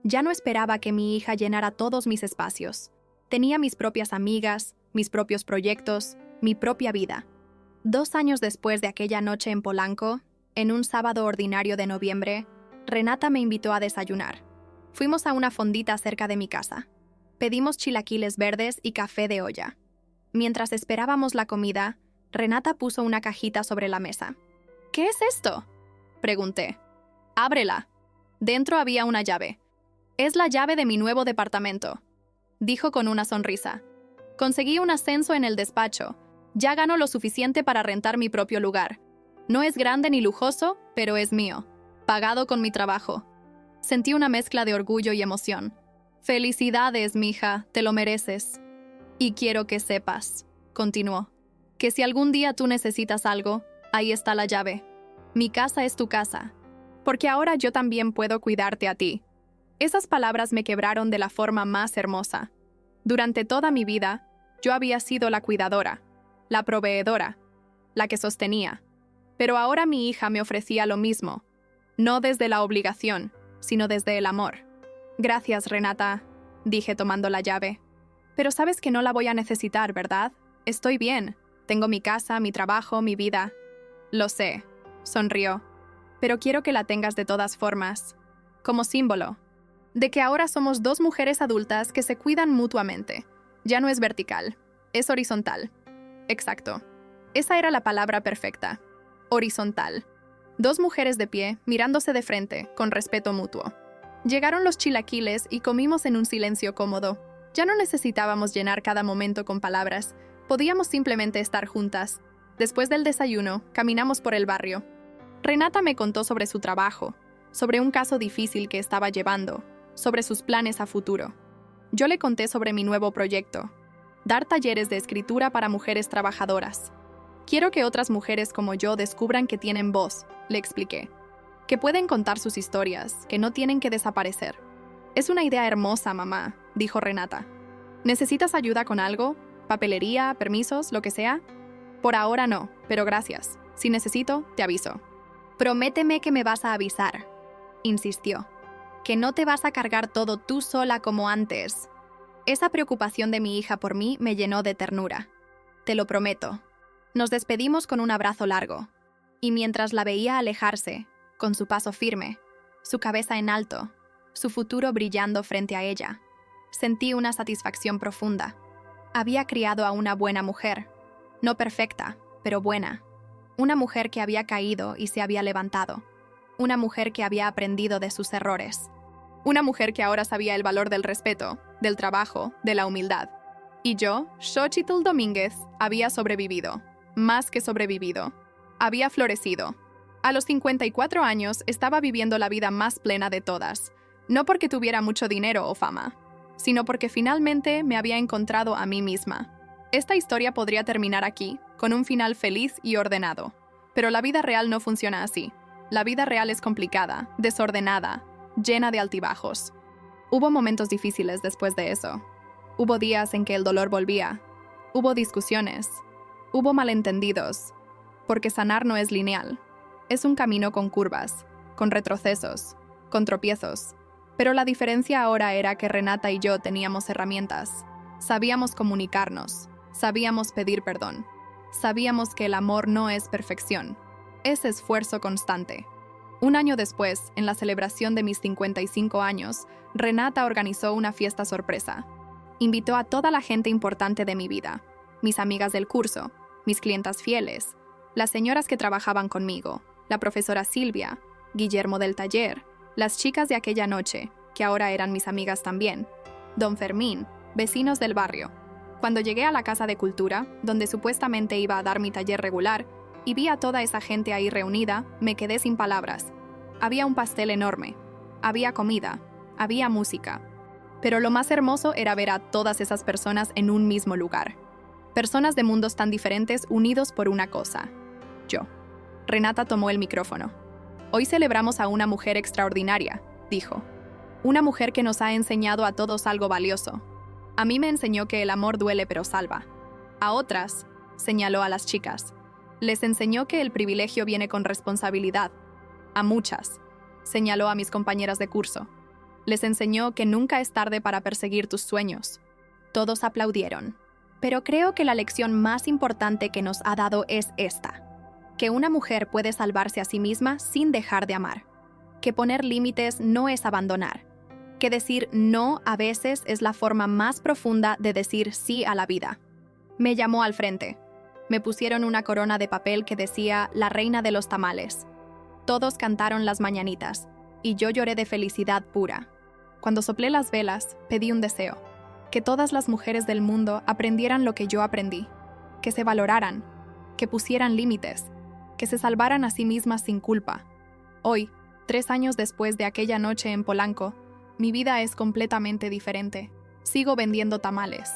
Ya no esperaba que mi hija llenara todos mis espacios. Tenía mis propias amigas, mis propios proyectos, mi propia vida. 2 años después de aquella noche en Polanco, en un sábado ordinario de noviembre, Renata me invitó a desayunar. Fuimos a una fondita cerca de mi casa. Pedimos chilaquiles verdes y café de olla. Mientras esperábamos la comida, Renata puso una cajita sobre la mesa. ¿Qué es esto?, pregunté. Ábrela. Dentro había una llave. Es la llave de mi nuevo departamento, dijo con una sonrisa. Conseguí un ascenso en el despacho. Ya gano lo suficiente para rentar mi propio lugar. No es grande ni lujoso, pero es mío. Pagado con mi trabajo. Sentí una mezcla de orgullo y emoción. Felicidades, mija, te lo mereces. Y quiero que sepas, continuó, que si algún día tú necesitas algo, ahí está la llave. Mi casa es tu casa, porque ahora yo también puedo cuidarte a ti. Esas palabras me quebraron de la forma más hermosa. Durante toda mi vida, yo había sido la cuidadora, la proveedora, la que sostenía. Pero ahora mi hija me ofrecía lo mismo, no desde la obligación, sino desde el amor. Gracias, Renata, dije tomando la llave. Pero sabes que no la voy a necesitar, ¿verdad? Estoy bien. Tengo mi casa, mi trabajo, mi vida. Lo sé, sonrió. Pero quiero que la tengas de todas formas, como símbolo de que ahora somos 2 mujeres adultas que se cuidan mutuamente. Ya no es vertical, es horizontal. Exacto. Esa era la palabra perfecta. Horizontal. 2 mujeres de pie, mirándose de frente, con respeto mutuo. Llegaron los chilaquiles y comimos en un silencio cómodo. Ya no necesitábamos llenar cada momento con palabras. Podíamos simplemente estar juntas. Después del desayuno, caminamos por el barrio. Renata me contó sobre su trabajo, sobre un caso difícil que estaba llevando, sobre sus planes a futuro. Yo le conté sobre mi nuevo proyecto, dar talleres de escritura para mujeres trabajadoras. Quiero que otras mujeres como yo descubran que tienen voz, le expliqué, que pueden contar sus historias, que no tienen que desaparecer. Es una idea hermosa, mamá, dijo Renata. ¿Necesitas ayuda con algo? ¿Papelería, permisos, lo que sea? Por ahora no, pero gracias. Si necesito, te aviso. Prométeme que me vas a avisar, insistió. Que no te vas a cargar todo tú sola como antes. Esa preocupación de mi hija por mí me llenó de ternura. Te lo prometo. Nos despedimos con un abrazo largo, y mientras la veía alejarse, con su paso firme, su cabeza en alto, su futuro brillando frente a ella, sentí una satisfacción profunda. Había criado a una buena mujer, no perfecta, pero buena. Una mujer que había caído y se había levantado. Una mujer que había aprendido de sus errores. Una mujer que ahora sabía el valor del respeto, del trabajo, de la humildad. Y yo, Xochitl Domínguez, había sobrevivido. Más que sobrevivido. Había florecido. A los 54 años estaba viviendo la vida más plena de todas. No porque tuviera mucho dinero o fama, sino porque finalmente me había encontrado a mí misma. Esta historia podría terminar aquí, con un final feliz y ordenado. Pero la vida real no funciona así. La vida real es complicada, desordenada, llena de altibajos. Hubo momentos difíciles después de eso. Hubo días en que el dolor volvía. Hubo discusiones. Hubo malentendidos. Porque sanar no es lineal. Es un camino con curvas, con retrocesos, con tropiezos. Pero la diferencia ahora era que Renata y yo teníamos herramientas. Sabíamos comunicarnos. Sabíamos pedir perdón. Sabíamos que el amor no es perfección. Es esfuerzo constante. Un año después, en la celebración de mis 55 años, Renata organizó una fiesta sorpresa. Invitó a toda la gente importante de mi vida, mis amigas del curso, mis clientas fieles, las señoras que trabajaban conmigo, la profesora Silvia, Guillermo del taller, las chicas de aquella noche, que ahora eran mis amigas también, don Fermín, vecinos del barrio. Cuando llegué a la Casa de Cultura, donde supuestamente iba a dar mi taller regular, y vi a toda esa gente ahí reunida, me quedé sin palabras. Había un pastel enorme, había comida, había música. Pero lo más hermoso era ver a todas esas personas en un mismo lugar. Personas de mundos tan diferentes unidos por una cosa. Yo. Renata tomó el micrófono. Hoy celebramos a una mujer extraordinaria, dijo. Una mujer que nos ha enseñado a todos algo valioso. A mí me enseñó que el amor duele pero salva. A otras, señaló a las chicas, les enseñó que el privilegio viene con responsabilidad. A muchas, señaló a mis compañeras de curso, les enseñó que nunca es tarde para perseguir tus sueños. Todos aplaudieron. Pero creo que la lección más importante que nos ha dado es esta: que una mujer puede salvarse a sí misma sin dejar de amar, que poner límites no es abandonar, que decir no a veces es la forma más profunda de decir sí a la vida. Me llamó al frente. Me pusieron una corona de papel que decía la reina de los tamales. Todos cantaron las mañanitas, y yo lloré de felicidad pura. Cuando soplé las velas, pedí un deseo: que todas las mujeres del mundo aprendieran lo que yo aprendí, que se valoraran, que pusieran límites, que se salvaran a sí mismas sin culpa. Hoy, 3 años después de aquella noche en Polanco, mi vida es completamente diferente. Sigo vendiendo tamales.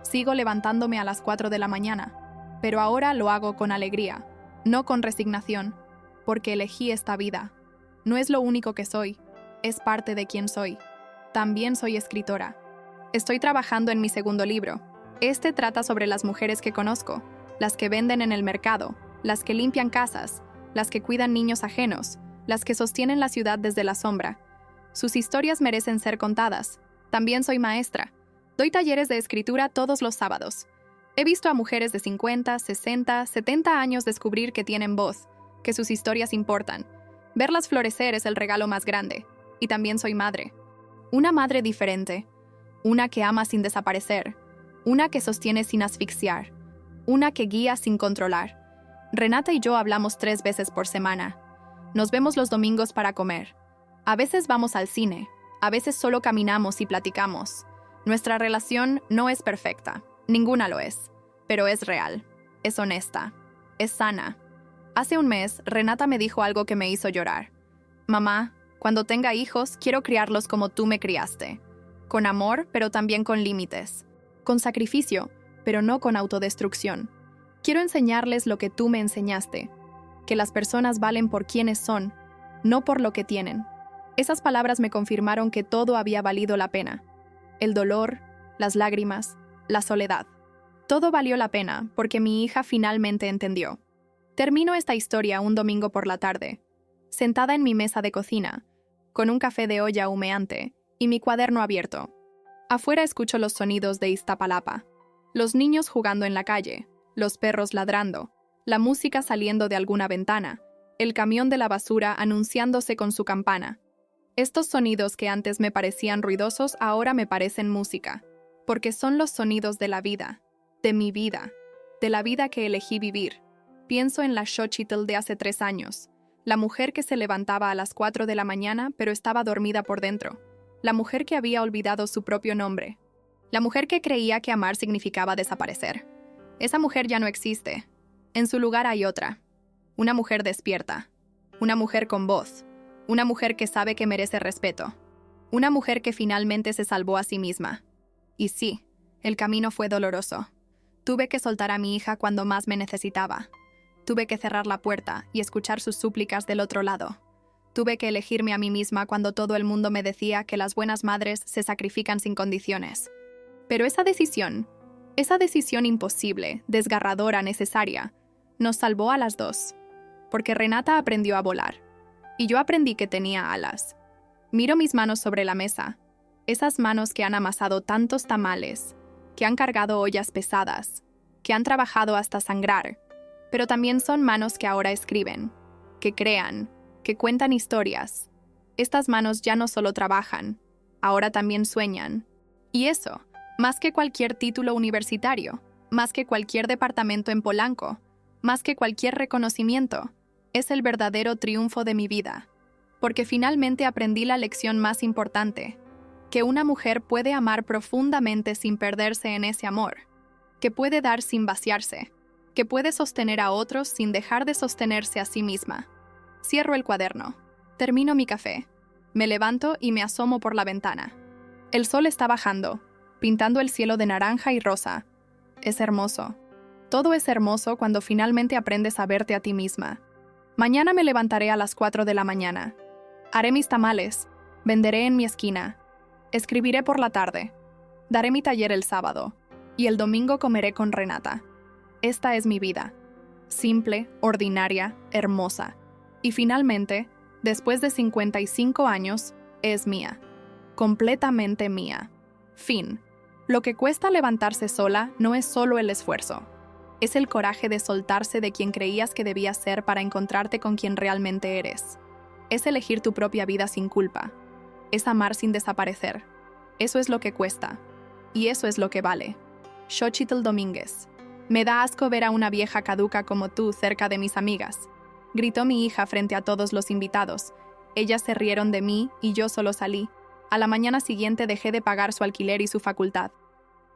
Sigo levantándome a las 4 de la mañana, pero ahora lo hago con alegría, no con resignación, porque elegí esta vida. No es lo único que soy, es parte de quien soy. También soy escritora. Estoy trabajando en mi segundo libro. Este trata sobre las mujeres que conozco, las que venden en el mercado, las que limpian casas, las que cuidan niños ajenos, las que sostienen la ciudad desde la sombra. Sus historias merecen ser contadas. También soy maestra. Doy talleres de escritura todos los sábados. He visto a mujeres de 50, 60, 70 años descubrir que tienen voz, que sus historias importan. Verlas florecer es el regalo más grande. Y también soy madre. Una madre diferente. Una que ama sin desaparecer. Una que sostiene sin asfixiar. Una que guía sin controlar. Renata y yo hablamos 3 veces por semana. Nos vemos los domingos para comer. A veces vamos al cine. A veces solo caminamos y platicamos. Nuestra relación no es perfecta. Ninguna lo es. Pero es real. Es honesta. Es sana. Hace un mes, Renata me dijo algo que me hizo llorar. Mamá, cuando tenga hijos, quiero criarlos como tú me criaste. Con amor, pero también con límites. Con sacrificio, pero no con autodestrucción. Quiero enseñarles lo que tú me enseñaste. Que las personas valen por quienes son, no por lo que tienen. Esas palabras me confirmaron que todo había valido la pena. El dolor, las lágrimas, la soledad. Todo valió la pena porque mi hija finalmente entendió. Termino esta historia un domingo por la tarde, sentada en mi mesa de cocina, con un café de olla humeante y mi cuaderno abierto. Afuera escucho los sonidos de Iztapalapa, los niños jugando en la calle, los perros ladrando, la música saliendo de alguna ventana, el camión de la basura anunciándose con su campana. Estos sonidos que antes me parecían ruidosos ahora me parecen música, porque son los sonidos de la vida, de mi vida, de la vida que elegí vivir. Pienso en la Xochitl de hace 3 años, la mujer que se levantaba a las 4 de la mañana pero estaba dormida por dentro, la mujer que había olvidado su propio nombre, la mujer que creía que amar significaba desaparecer. Esa mujer ya no existe. En su lugar hay otra. Una mujer despierta. Una mujer con voz. Una mujer que sabe que merece respeto. Una mujer que finalmente se salvó a sí misma. Y sí, el camino fue doloroso. Tuve que soltar a mi hija cuando más me necesitaba. Tuve que cerrar la puerta y escuchar sus súplicas del otro lado. Tuve que elegirme a mí misma cuando todo el mundo me decía que las buenas madres se sacrifican sin condiciones. Pero esa decisión imposible, desgarradora, necesaria, nos salvó a las dos. Porque Renata aprendió a volar. Y yo aprendí que tenía alas. Miro mis manos sobre la mesa. Esas manos que han amasado tantos tamales, que han cargado ollas pesadas, que han trabajado hasta sangrar, pero también son manos que ahora escriben, que crean, que cuentan historias. Estas manos ya no solo trabajan, ahora también sueñan. Y eso, más que cualquier título universitario, más que cualquier departamento en Polanco, más que cualquier reconocimiento. Es el verdadero triunfo de mi vida, porque finalmente aprendí la lección más importante, que una mujer puede amar profundamente sin perderse en ese amor, que puede dar sin vaciarse, que puede sostener a otros sin dejar de sostenerse a sí misma. Cierro el cuaderno, termino mi café, me levanto y me asomo por la ventana. El sol está bajando, pintando el cielo de naranja y rosa. Es hermoso. Todo es hermoso cuando finalmente aprendes a verte a ti misma. Mañana me levantaré a las 4 de la mañana. Haré mis tamales, venderé en mi esquina, escribiré por la tarde, daré mi taller el sábado, y el domingo comeré con Renata. Esta es mi vida. Simple, ordinaria, hermosa. Y finalmente, después de 55 años, es mía. Completamente mía. Fin. Lo que cuesta levantarse sola no es solo el esfuerzo. Es el coraje de soltarse de quien creías que debías ser para encontrarte con quien realmente eres. Es elegir tu propia vida sin culpa. Es amar sin desaparecer. Eso es lo que cuesta. Y eso es lo que vale. Xochitl Domínguez. Me da asco ver a una vieja caduca como tú cerca de mis amigas. Gritó mi hija frente a todos los invitados. Ellas se rieron de mí y yo solo salí. A la mañana siguiente dejé de pagar su alquiler y su facultad.